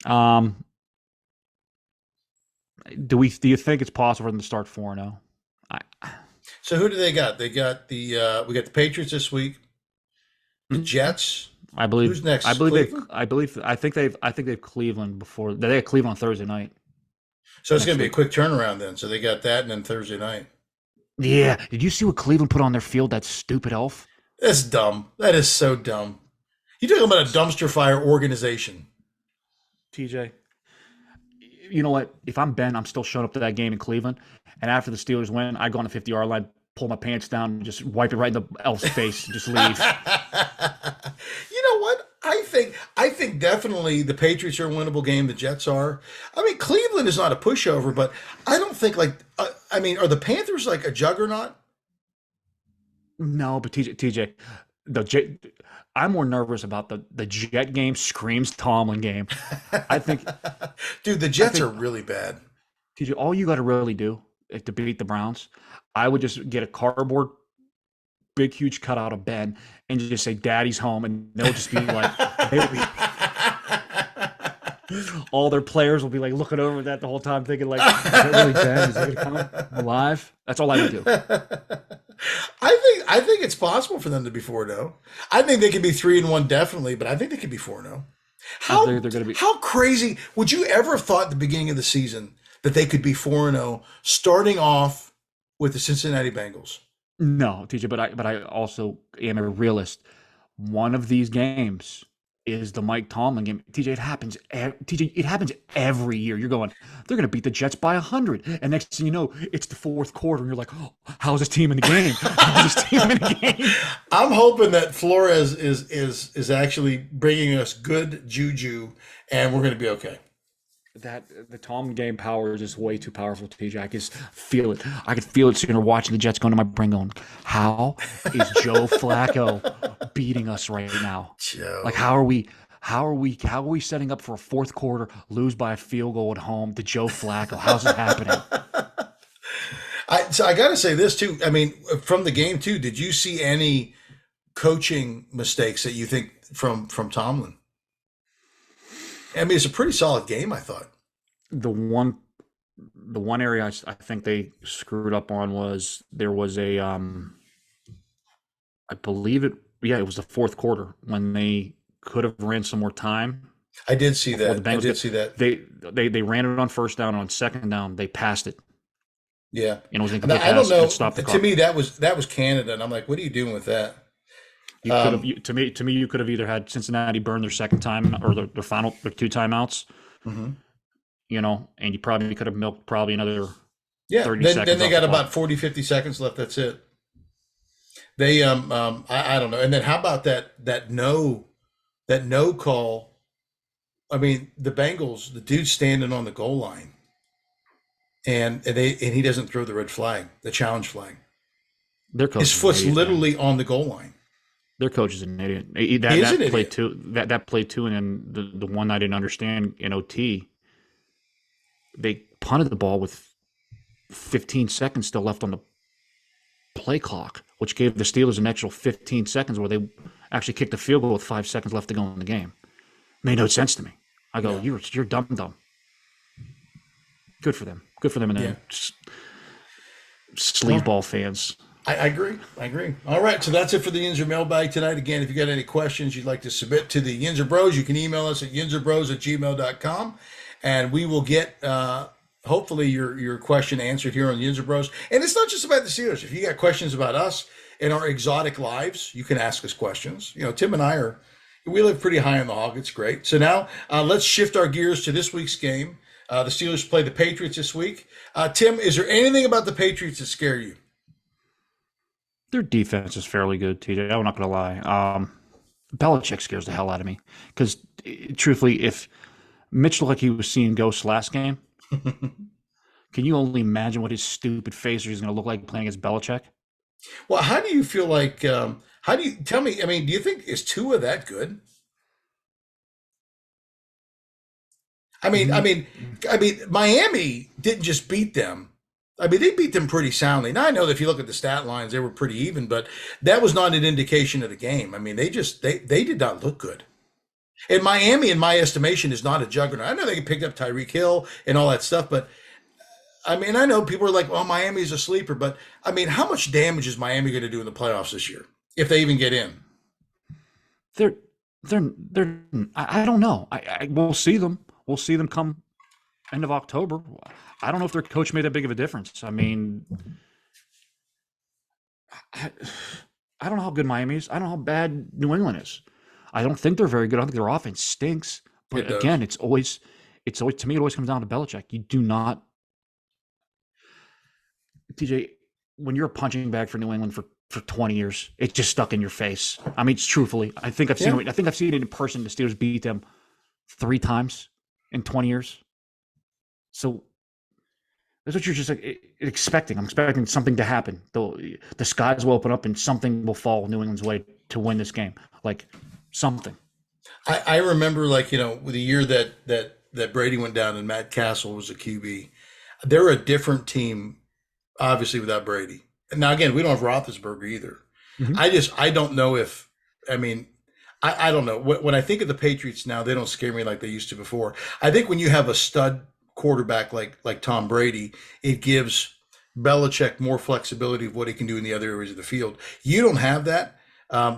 S2: Um, do you think it's possible for them to start 4-0? I
S1: So who do they got? They got we got the Patriots this week. The
S2: Mhm.
S1: Jets. Who's next? Cleveland.
S2: I think they've Cleveland before they had Cleveland on Thursday night
S1: So it's going
S2: next
S1: to be a
S2: week.
S1: quick turnaround then. So they got that, and then Thursday night.
S2: Yeah. Did you see what Cleveland put on their field? That stupid elf.
S1: That's dumb. That is so dumb. You talking about a dumpster fire organization?
S2: TJ. You know what? If I'm Ben, I'm still showing up to that game in Cleveland. And after the Steelers win, I go on the 50-yard line, pull my pants down, and just wipe it right in the elf's face, and just
S1: You
S2: leave.
S1: know what? I think definitely the Patriots are a winnable game. The Jets are. I mean, Cleveland is not a pushover, but I don't think like. I mean, are the Panthers like a juggernaut?
S2: No, but TJ, the Jet, I'm more nervous about the Jet game. Screams Tomlin game. I think
S1: Dude, the
S2: I
S1: Jets are
S2: think
S1: really bad.
S2: TJ, all you got to really do to beat the Browns, I would just get a cardboard big huge cutout of Ben and just say Daddy's home, and they'll just be like they'll be all their players will be like looking over that the whole time, thinking like, is that really Ben? Is he gonna come alive? That's all I would do.
S1: I think it's possible for them to be 4-0. I think they could be 3-1 definitely, but I think they could be 4-0. How
S2: They're going to be
S1: how crazy would you ever have thought at the beginning of the season that they could be 4-0 starting off with the Cincinnati Bengals?
S2: no, TJ, but I also am a realist. One of these games is the Mike Tomlin game. TJ, TJ, it happens every year. You're going, they're going to beat the Jets by 100, and next thing you know, it's the fourth quarter, and you're like, oh, how's this team in the game? How's this team in the game?
S1: I'm hoping that Flores is actually bringing us good juju, and we're going to be okay.
S2: That the Tom game power is just way too powerful, TJ. I can just feel it. I could feel it sooner watching the Jets going to my brain going, how is Joe Flacco beating us right now? Like
S1: Joe.
S2: how are we setting up for a fourth quarter, lose by a field goal at home to Joe Flacco? How's it happening?
S1: So I got to say this too. I mean, from the game too, did you see any coaching mistakes that you think from Tomlin? I mean, it's a pretty solid game, I thought.
S2: The one the one area I think they screwed up on was there was a I believe it it was the fourth quarter when they could have ran some more time
S1: I did see
S2: before the
S1: that. I
S2: Bengals
S1: did
S2: got
S1: see that.
S2: they ran it on first down. On second down they passed it,
S1: Yeah.
S2: and it was an
S1: And
S2: incomplete
S1: I don't
S2: pass, and
S1: know.
S2: it stopped the
S1: To
S2: clock.
S1: me, that was Canada, and I'm like, what are you doing with that?
S2: You could have
S1: Um,
S2: to me you could have either had Cincinnati burn their second time or their two timeouts,
S1: mhm.
S2: and you probably could have milked probably another
S1: Yeah.
S2: 30
S1: Then
S2: seconds
S1: they
S2: off the
S1: got about
S2: clock.
S1: 40, 50 seconds left. That's it. They I don't know. And then how about that no call? I mean, the Bengals, the dude standing on the goal line, and he doesn't throw the red flag, the challenge flag.
S2: Their
S1: His
S2: coach is an
S1: foot's
S2: idiot, man.
S1: literally on the goal line.
S2: Their coach is an idiot.
S1: He is an
S2: That play
S1: idiot.
S2: too. That play too, and then the one I didn't understand in OT, they punted the ball with 15 seconds still left on the play clock, which gave the Steelers an extra 15 seconds where they actually kicked the field goal with 5 seconds left to go in the game. Made no sense to me. I go,
S1: No.
S2: you're dumb dumb. Good for them. Good for them. And
S1: Yeah.
S2: then
S1: Well,
S2: sleazeball fans.
S1: I agree. I agree. All right, so that's it for the Yinzer mailbag tonight. Again, if you got any questions you'd like to submit to the Yinzer Bros, you can email us at yinzerbros@gmail.com, and we will get hopefully your question answered here on the Yinzer Bros. And it's not just about the Steelers. If you got questions about us in our exotic lives, you can ask us questions. Tim and I we live pretty high on the hog. It's great. So now let's shift our gears to this week's game. The Steelers play the Patriots this week. Tim, is there anything about the Patriots that scare you?
S2: Their defense is fairly good, TJ. I'm not going to lie. Belichick scares the hell out of me because, truthfully, if Mitch looked like he was seeing ghosts last game, can you only imagine what his stupid face is going to look like playing against Belichick?
S1: Well, how do you feel like? How do you tell me? I mean, do you think is Tua that good? I mean, I
S2: Mm,
S1: mean, I mean, Miami didn't just beat them. I mean, they beat them pretty soundly. Now I know that if you look at the stat lines, they were pretty even, but that was not an indication of the game. I mean, they did not look good. And Miami, in my estimation, is not a juggernaut. I know they picked up Tyreek Hill and all that stuff, but I mean, I know people are like, "Oh, Miami's a sleeper," but I mean, how much damage is Miami going to do in the playoffs this year if they even get in?
S2: they're they're. I don't know. We'll see them. We'll see them come end of October. I don't know if their coach made that big of a difference. I mean, I, I don't know how good Miami is. I don't know how bad New England is. I don't think they're very good. I think their offense stinks.
S1: It
S2: But
S1: does.
S2: again, it's always to me. It always comes down to Belichick. You do not, TJ. When you're a punching bag for New England for 20 years, it's just stuck in your face. I mean, it's truthfully.
S1: Yeah.
S2: I think I've seen it in person. The Steelers beat them 3 times in 20 years. So that's what you're just like expecting. I'm expecting something to happen. The skies will open up and something will fall New England's way to win this game. Like something.
S1: I remember, like, with the year that Brady went down and Matt Castle was a QB. They're a different team, obviously, without Brady. Now, again, we don't have Roethlisberger either.
S2: Mm-hmm.
S1: I don't know if, I mean, I don't know. When I think of the Patriots now, they don't scare me like they used to before. I think when you have a stud quarterback like Tom Brady, it gives Belichick more flexibility of what he can do in the other areas of the field. You don't have that,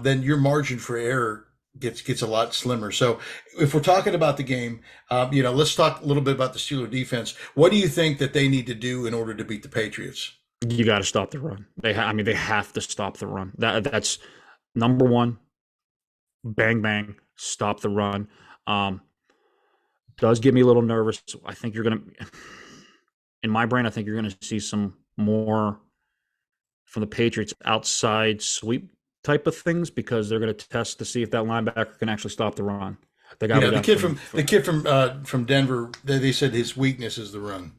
S1: then your margin for error gets a lot slimmer. So if we're talking about the game, let's talk a little bit about the Steeler defense. What do you think that they need to do in order to beat the Patriots?
S2: You got to stop the run. I mean, they have to stop the run. That's number one. Bang bang, stop the run. Um, does get me a little nervous. I think you're gonna, in my brain, I think you're gonna see some more from the Patriots outside sweep type of things because they're going to test to see if that linebacker can actually stop the run. The guy we
S1: Yeah, the
S2: got
S1: kid from Denver, they said his weakness is the run.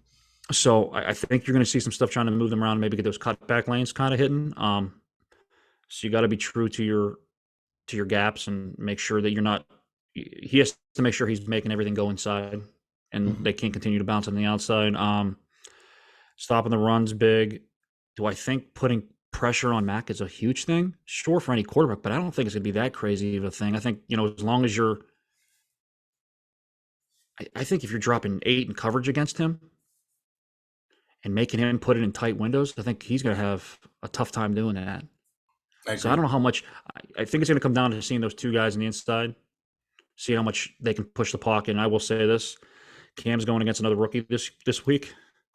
S2: so I think you're going to see some stuff trying to move them around and maybe get those cutback lanes kind of hidden. So you got to be true to your gaps and make sure that you're not. He has to make sure he's making everything go inside, and
S1: Mhm.
S2: they can't continue to bounce on the outside. Stopping the runs big. Do I think putting pressure on Mac is a huge thing? Sure, for any quarterback, but I don't think it's going to be that crazy of a thing. I think as long as I think if you're dropping 8 in coverage against him and making him put it in tight windows, I think he's going to have a tough time doing that.
S1: I
S2: So I
S1: agree.
S2: don't know how much. I think it's going to come down to seeing those two guys on the inside, see how much they can push the pocket. And I will say this: Cam's going against another rookie this week,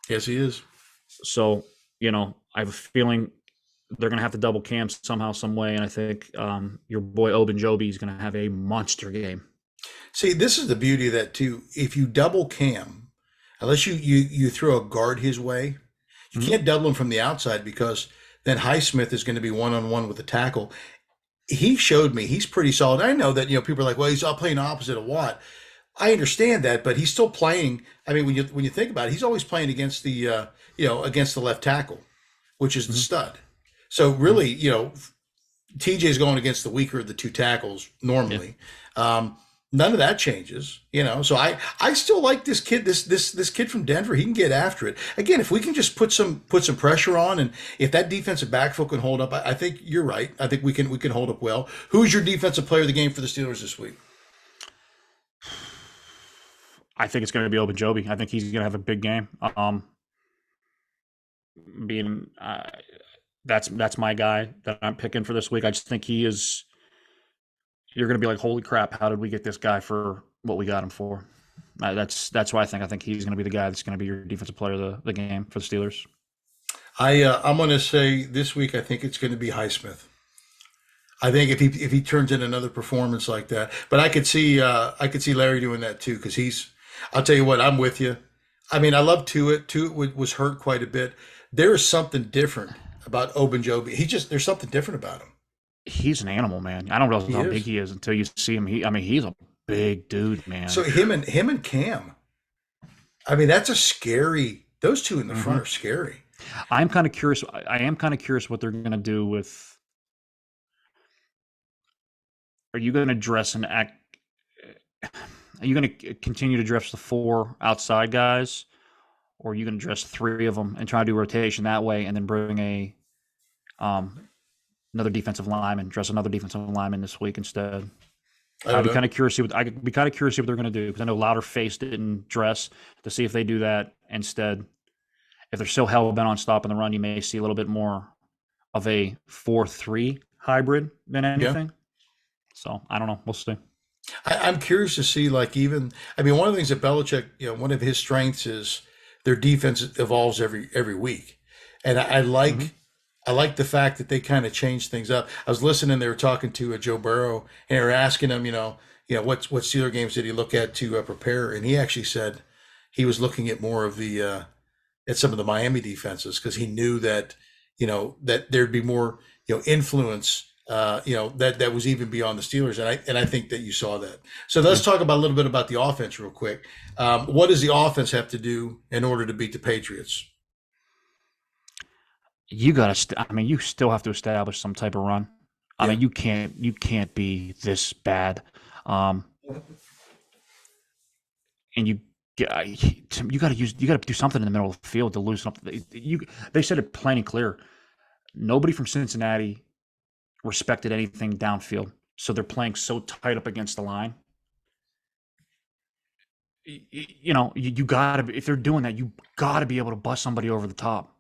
S1: Yes, he is.
S2: so I have a feeling they're going to have to double Cam somehow, some way. And I think your boy Obenjobi is going to have a monster game.
S1: See, this is the beauty of that too. If you double Cam, unless you throw a guard his way, you
S2: Mm-hmm.
S1: can't double him from the outside because then Highsmith is going to be one on one with the tackle. He showed me he's pretty solid. I know that people are like, well, he's all playing opposite of Watt. I understand that, but he's still playing. I mean, when you think about it, he's always playing against the against the left tackle, which is the
S2: Mm-hmm.
S1: stud. So really, TJ's going against the weaker of the two tackles
S2: Yeah.
S1: normally. None of that changes, So I still like this kid, this kid from Denver. He can get after it. Again, if we can just put some pressure on, and if that defensive backfield can hold up, I think you're right. I think we can hold up well. Who's your defensive player of the game for the Steelers this week?
S2: I think it's going to be Obenjobi. I think he's going to have a big game. Being that's my guy that I'm picking for this week. I just think he is. You're going to be like, holy crap! How did we get this guy for what we got him for? That's why I think he's going to be the guy that's going to be your defensive player of the game for the Steelers.
S1: I'm going to say this week I think it's going to be Highsmith. I think if he turns in another performance like that, but I could see Larry doing that too because he's. I'll tell you what, I'm with you. I mean, I love Tuitt. Tuitt was hurt quite a bit. There is something different about Obanjobi. There's something different about him.
S2: He's an animal, man. I don't realize
S1: He
S2: how big
S1: is.
S2: he is until you see him. I mean, he's a big dude,
S1: So
S2: man.
S1: him and Cam. I mean, that's a scary. Those two in the
S2: Hmm.
S1: front are scary.
S2: I'm kind of curious. I am kind of curious what they're going to do with. Are you going to dress and act? Are you going to continue to dress the four outside guys, or are you going to dress three of them and try to do rotation that way, and then bring a um, another defensive lineman, dress another defensive lineman this week instead?
S1: I don't know.
S2: I'd be kind of curious to see what they're going to do because I know Louder Face didn't dress to see if they do that instead. If they're so hell bent on stopping the run, you may see a little bit more of a 4-3 hybrid than
S1: Yeah.
S2: anything. So I don't know. We'll see.
S1: I'm curious to see, like, even, I mean, one of the things that Belichick, one of his strengths is their defense evolves every week. And I
S2: Hmm.
S1: like, I like the fact that they kind of change things up. I was listening, they were talking to Joe Burrow and they were asking him, what Steeler games did he look at to prepare? And he actually said he was looking at more of at some of the Miami defenses because he knew that that there'd be more influence that was even beyond the Steelers, and I think that you saw that. So let's
S2: Yeah.
S1: talk about a little bit about the offense real quick. What does the offense have to do in order to beat the Patriots?
S2: You got to. I mean, you still have to establish some type of run. I
S1: Yeah,
S2: mean, you can't be this bad, um, and you got to you got to do something in the middle of the field to loosen up. They said it plain and clear. Nobody from Cincinnati respected anything downfield, so they're playing so tight up against the line. You got to, if they're doing that, you got to be able to bust somebody over the top.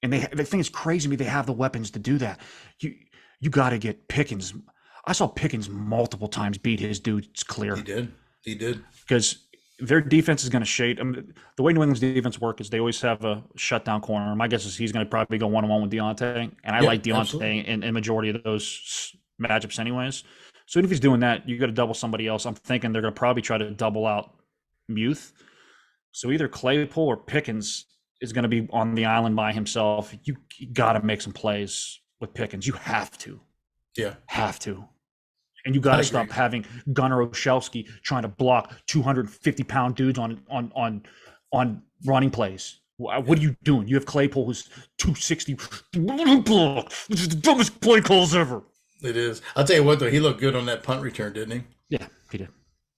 S2: And the thing is crazy to me. They have the weapons to do that. You you got to get Pickens. I saw Pickens multiple times beat his dudes
S1: he
S2: clear
S1: did. He did.
S2: because their defense is going to shade. I mean, the way New England's defense work is they always have a shutdown corner. My guess is he's going to probably go one on one with Deontay, and I
S1: Yeah,
S2: like
S1: absolutely.
S2: Deontay in majority of those matchups anyways. So even if he's doing that, you got to double somebody else. I'm thinking they're going to probably try to double out Muth. So either Claypool or Pickens is going to be on the island by himself. You got to make some plays with Pickens. You
S1: Yeah,
S2: have to, and you got
S1: I
S2: to
S1: agree.
S2: stop having Gunnar Olszewski trying to block 250-pound dudes on running plays. What are you doing? You have Claypool who's 260. This is the dumbest play calls ever.
S1: It is. I'll tell you what, though, he looked good on that punt return, didn't he?
S2: Yeah, he did.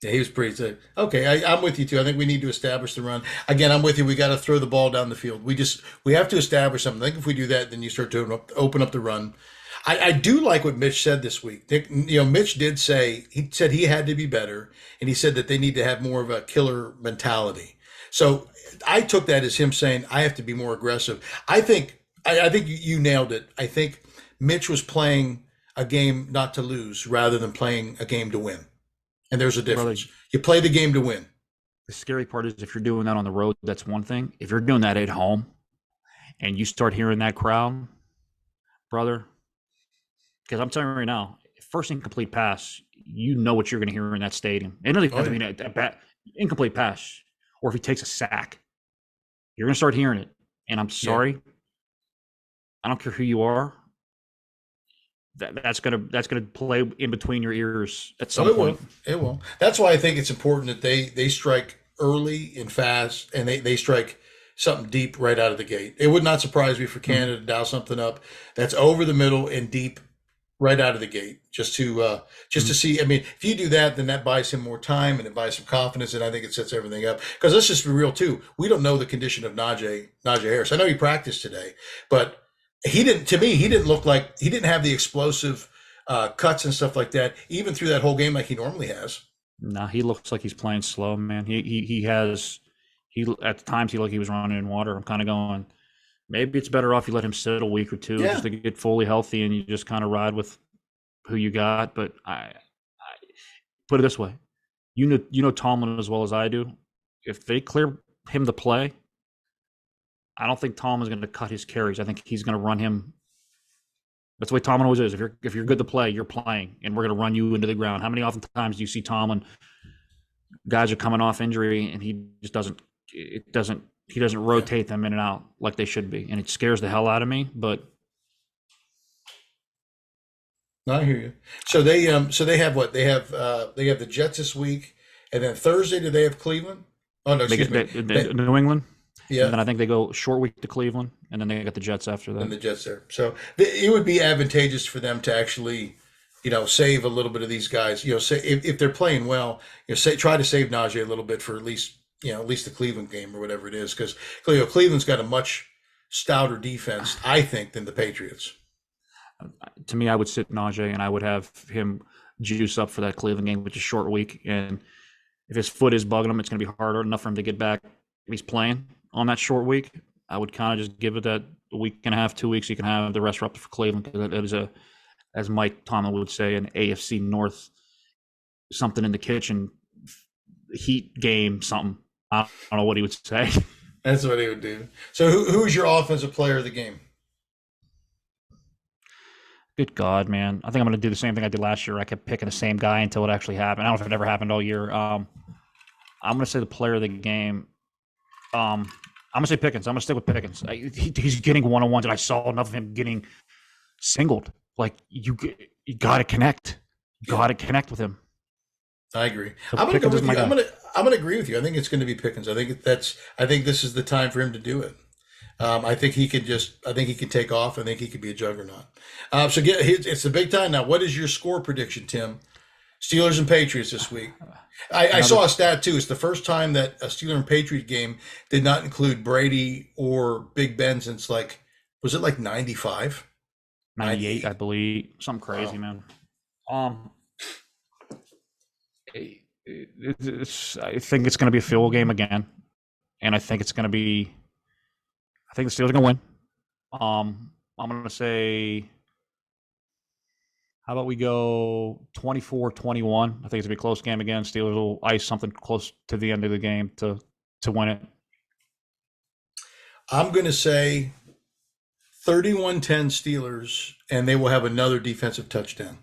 S1: Yeah, he was pretty sick. Okay, I'm with you too. I think we need to establish the run. Again, I'm with you. We got to throw the ball down the field. We have to establish something. I think if we do that, then you start to open up the run. I do like what Mitch said this week. Mitch did say he had to be better, and he said that they need to have more of a killer mentality. So I took that as him saying I have to be more aggressive. I think you nailed it. I think Mitch was playing a game not to lose rather than playing a game to win. And there's a
S2: Brother,
S1: difference. You play the game to win.
S2: the scary part is if you're doing that on the road, that's one thing. If you're doing that at home and you start hearing that crowd, brother, because I'm telling you right now, first incomplete pass, you know what you're going to hear in that stadium. It doesn't
S1: Oh
S2: have to
S1: yeah,
S2: be a bad incomplete pass, or if he takes a sack, you're going to start hearing it. And I'm
S1: yeah.
S2: sorry, I don't care who you are. That's gonna play in between your ears at
S1: Oh,
S2: some
S1: it will.
S2: point.
S1: It will. That's why I think it's important that they strike early and fast, and they strike something deep right out of the gate. It would not surprise me for
S2: Mhm.
S1: Canada to dial something up that's over the middle and deep right out of the gate, just to
S2: Mhm.
S1: see. I mean, if you do that, then that buys him more time and it buys some confidence, and I think it sets everything up. Because let's just be real too. We don't know the condition of Najee Harris. I know he practiced today, but he didn't. To me, he didn't look like he didn't have the explosive cuts and stuff like that, even through that whole game like he normally has.
S2: Nah, he looks like he's playing slow, man. He at times he looked like he was running in water. I'm kind of going. maybe it's better off you let him sit a week or two just
S1: Yeah.
S2: to get fully healthy, and you just kind of ride with who you got. But I put it this way: you know Tomlin as well as I do. If they clear him to play, I don't think Tomlin's going to cut his carries. I think he's going to run him. That's the way Tomlin always is. If you're good to play, you're playing, and we're going to run you into the ground. How many oftentimes do you see Tomlin? Guys are coming off injury, and he just doesn't. It doesn't. He doesn't
S1: Yeah.
S2: rotate them in and out like they should be, and it scares the hell out of me. But
S1: No, I hear you. So they have what? They have the Jets this week, and then Thursday do they have Cleveland? Oh no,
S2: they
S1: excuse
S2: get
S1: me.
S2: New England, and
S1: Yeah,
S2: then I think they go short week to Cleveland, and then they got the Jets after
S1: and
S2: that.
S1: the Jets there. So it would be advantageous for them to actually, save a little bit of these guys. Say if they're playing well, say try to save Najee a little bit for at least the Cleveland game or whatever it is, because Cleveland's got a much stouter defense, I think, than the Patriots.
S2: To me, I would sit Najee, and I would have him juice up for that Cleveland game, which is a short week. And if his foot is bugging him, it's going to be harder enough for him to get back. If he's playing on that short week, I would kind of just give it that a week and a half, 2 weeks. You can have the rest up for Cleveland, because it is as Mike Tomlin would say, an AFC North something in the kitchen heat game something. I don't know what he would say.
S1: That's what he would do. So who's your offensive player of the game?
S2: Good God, man! I think I'm going to do the same thing I did last year. I kept picking the same guy until it actually happened. I don't know if it ever happened all year. I'm going to say the player of the game. I'm going to say Pickens. I'm going to stick with Pickens. He's getting one-on-ones, and I saw enough of him getting singled. Like you got to connect. You got to connect with him.
S1: I agree.
S2: So
S1: I'm going to go
S2: Pickens is
S1: with
S2: my
S1: you. I'm
S2: guy.
S1: going to I'm going to agree with you. I think it's going to be Pickens. I think this is the time for him to do it. I think he could I think he could take off. I think he could be a juggernaut. It's the big time now. What is your score prediction, Tim? Steelers and Patriots this week. I
S2: Another
S1: saw a stat too. It's the first time that a Steeler and Patriot game did not include Brady or Big Ben since was it like 95?
S2: 98, I
S1: 98.
S2: believe. Something crazy,
S1: Wow.
S2: man. Um, I think it's going to be a field goal game again, and I think it's going to be. I think the Steelers are going to win. I'm going to say. How about we go 24-21? I think it's going to be a close game again. Steelers will ice something close to the end of the game to win it.
S1: I'm going to say 31-10 Steelers, and they will have another defensive touchdown.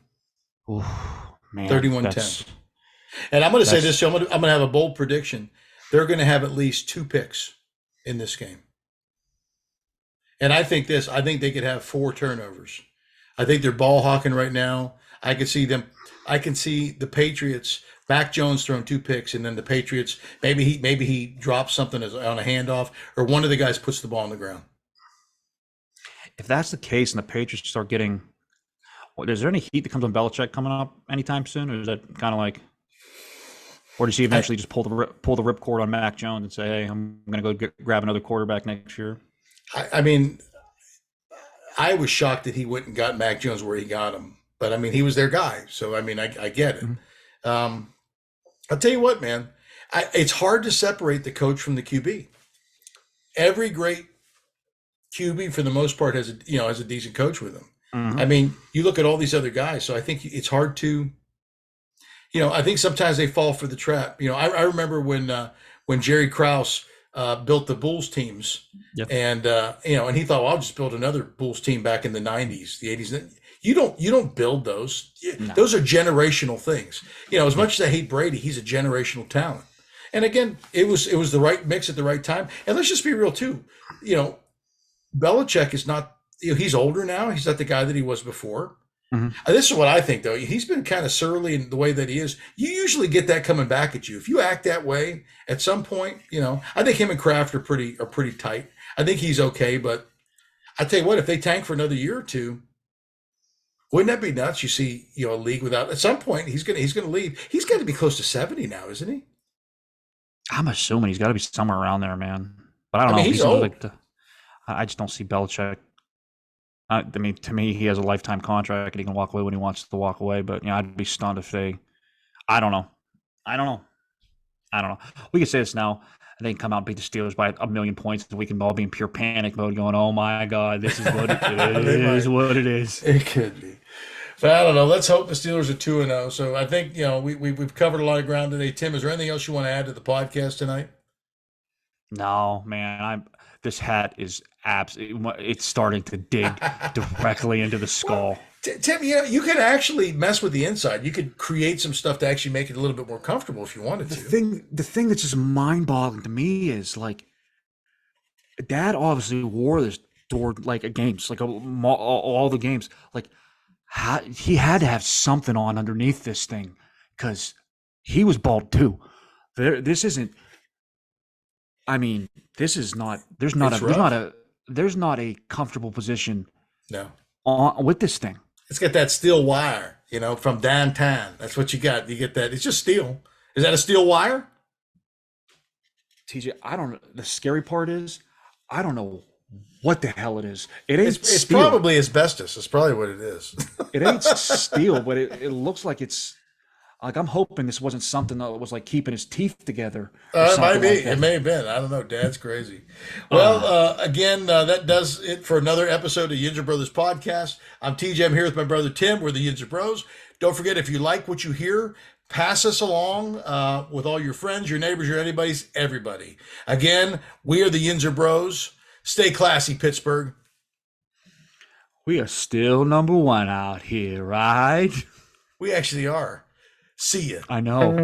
S2: Ooh, man,
S1: 31-10. And I'm going to say
S2: that's
S1: this, I'm going to have a bold prediction. They're going to have at least 2 picks in this game. And I think they could have 4 turnovers. I think they're ball hawking right now. I can see the Patriots, Mac Jones throwing 2 picks, and then the Patriots, maybe he drops something on a handoff, or one of the guys puts the ball on the ground.
S2: if that's the case, and the Patriots start getting. Is there any heat that comes on Belichick coming up anytime soon, or is that kind of like? Or does he
S1: I,
S2: eventually just pull the ripcord on Mac Jones and say, "Hey, I'm going to go grab another quarterback next year"?
S1: I mean, I was shocked that he went and got Mac Jones where he got him. But I mean, he was their guy. So, I mean, I get it.
S2: Mhm.
S1: Um, I'll tell you what, man, it's hard to separate the coach from the QB. Every great QB, for the most part, has a decent coach with him. I
S2: Mhm.
S1: mean, you look at all these other guys. So I think it's hard to, I think sometimes they fall for the trap. I remember when Jerry Krause built the Bulls teams,
S2: Yep.
S1: and and he thought, well, I'll just build another Bulls team back in the '90s, the '80s. You don't build those.
S2: No.
S1: Those are generational things. As
S2: Yeah.
S1: much as I hate Brady, he's a generational talent. And again, it was the right mix at the right time. And let's just be real too. Belichick is not. He's older now. He's not the guy that he was before.
S2: Mhm.
S1: This is what I think, though. He's been kind of surly in the way that he is. You usually get that coming back at you if you act that way. At some point, I think him and Kraft are pretty tight. I think he's okay, but I tell you what, if they tank for another year or two, wouldn't that be nuts? You see, a league without. At some point, he's gonna leave. He's got to be close to 70 now, isn't he?
S2: I'm assuming he's got to be somewhere around there, man. But I
S1: I
S2: don't
S1: mean,
S2: know. He
S1: he's
S2: seems
S1: old.
S2: like I just don't see Belichick. I mean, to me, he has a lifetime contract and he can walk away when he wants to walk away. But I'd be stunned if they. I don't know. I don't know. I don't know. We can say this now. and they can come out and beat the Steelers by a million points, and we can all be in pure panic mode, going, "Oh my God, this is what it is, what it is."
S1: It could be. But I don't know. Let's hope the Steelers are 2-0. So I think, we've covered a lot of ground today. Tim, is there anything else you want to add to the podcast tonight?
S2: No, man, this hat is it's starting to dig directly into the skull.
S1: Tim, you could actually mess with the inside. You could create some stuff to actually make it a little bit more comfortable if you wanted to.
S2: The thing that's just mind-boggling to me is, like, Dad obviously wore this toward, like, a games, like all the games. Like, he had to have something on underneath this thing, because he was bald too. This isn't. I mean, this is not. There's not a comfortable position.
S1: No.
S2: With this thing.
S1: It's got that steel wire, from downtown. That's what you got. You get that. It's just steel. Is that a steel wire?
S2: TJ, I don't know. The scary part is, I don't know what the hell it is. It's
S1: probably asbestos. It's probably what it is.
S2: It ain't steel, but it looks like it's, like, I'm hoping this wasn't something that was like keeping his teeth together.
S1: It might be. It may have been. I don't know. Dad's crazy. Well, again, that does it for another episode of Yinzer Brothers Podcast. I'm TJ. I'm here with my brother Tim. We're the Yinzer Bros. Don't forget, if you like what you hear, pass us along with all your friends, your neighbors, everybody. Again, we are the Yinzer Bros. Stay classy, Pittsburgh.
S2: We are still number one out here, right?
S1: We actually are. See ya.
S2: I know.